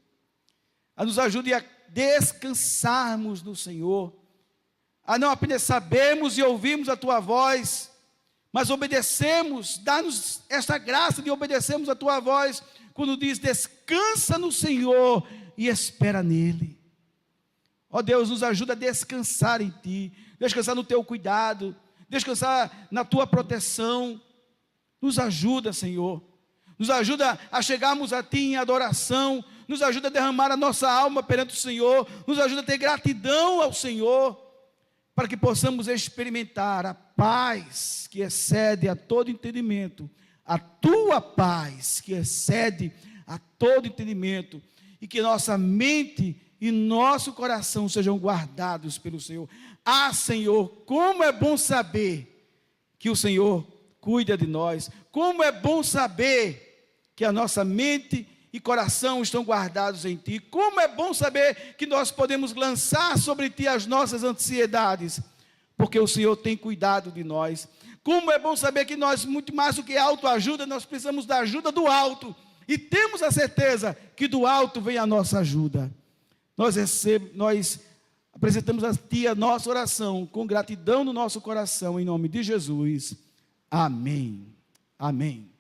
a nos ajude a descansarmos no Senhor, a não apenas sabermos e ouvirmos a Tua voz, mas obedecemos, dá-nos esta graça de obedecermos a Tua voz, quando diz, descansa no Senhor e espera nele. Ó Deus, nos ajuda a descansar em Ti, descansar no Teu cuidado, descansar na Tua proteção. Nos ajuda, Senhor, nos ajuda a chegarmos a Ti em adoração, nos ajuda a derramar a nossa alma perante o Senhor, nos ajuda a ter gratidão ao Senhor, para que possamos experimentar a paz que excede a todo entendimento, a Tua paz que excede a todo entendimento, e que nossa mente e nosso coração sejam guardados pelo Senhor. Ah, Senhor, como é bom saber que o Senhor cuida de nós, como é bom saber que a nossa mente e coração estão guardados em Ti, como é bom saber que nós podemos lançar sobre Ti as nossas ansiedades, porque o Senhor tem cuidado de nós. Como é bom saber que nós, muito mais do que autoajuda, nós precisamos da ajuda do alto, e temos a certeza que do alto vem a nossa ajuda. Nós apresentamos a Ti a nossa oração, com gratidão no nosso coração, em nome de Jesus. Amém. Amém.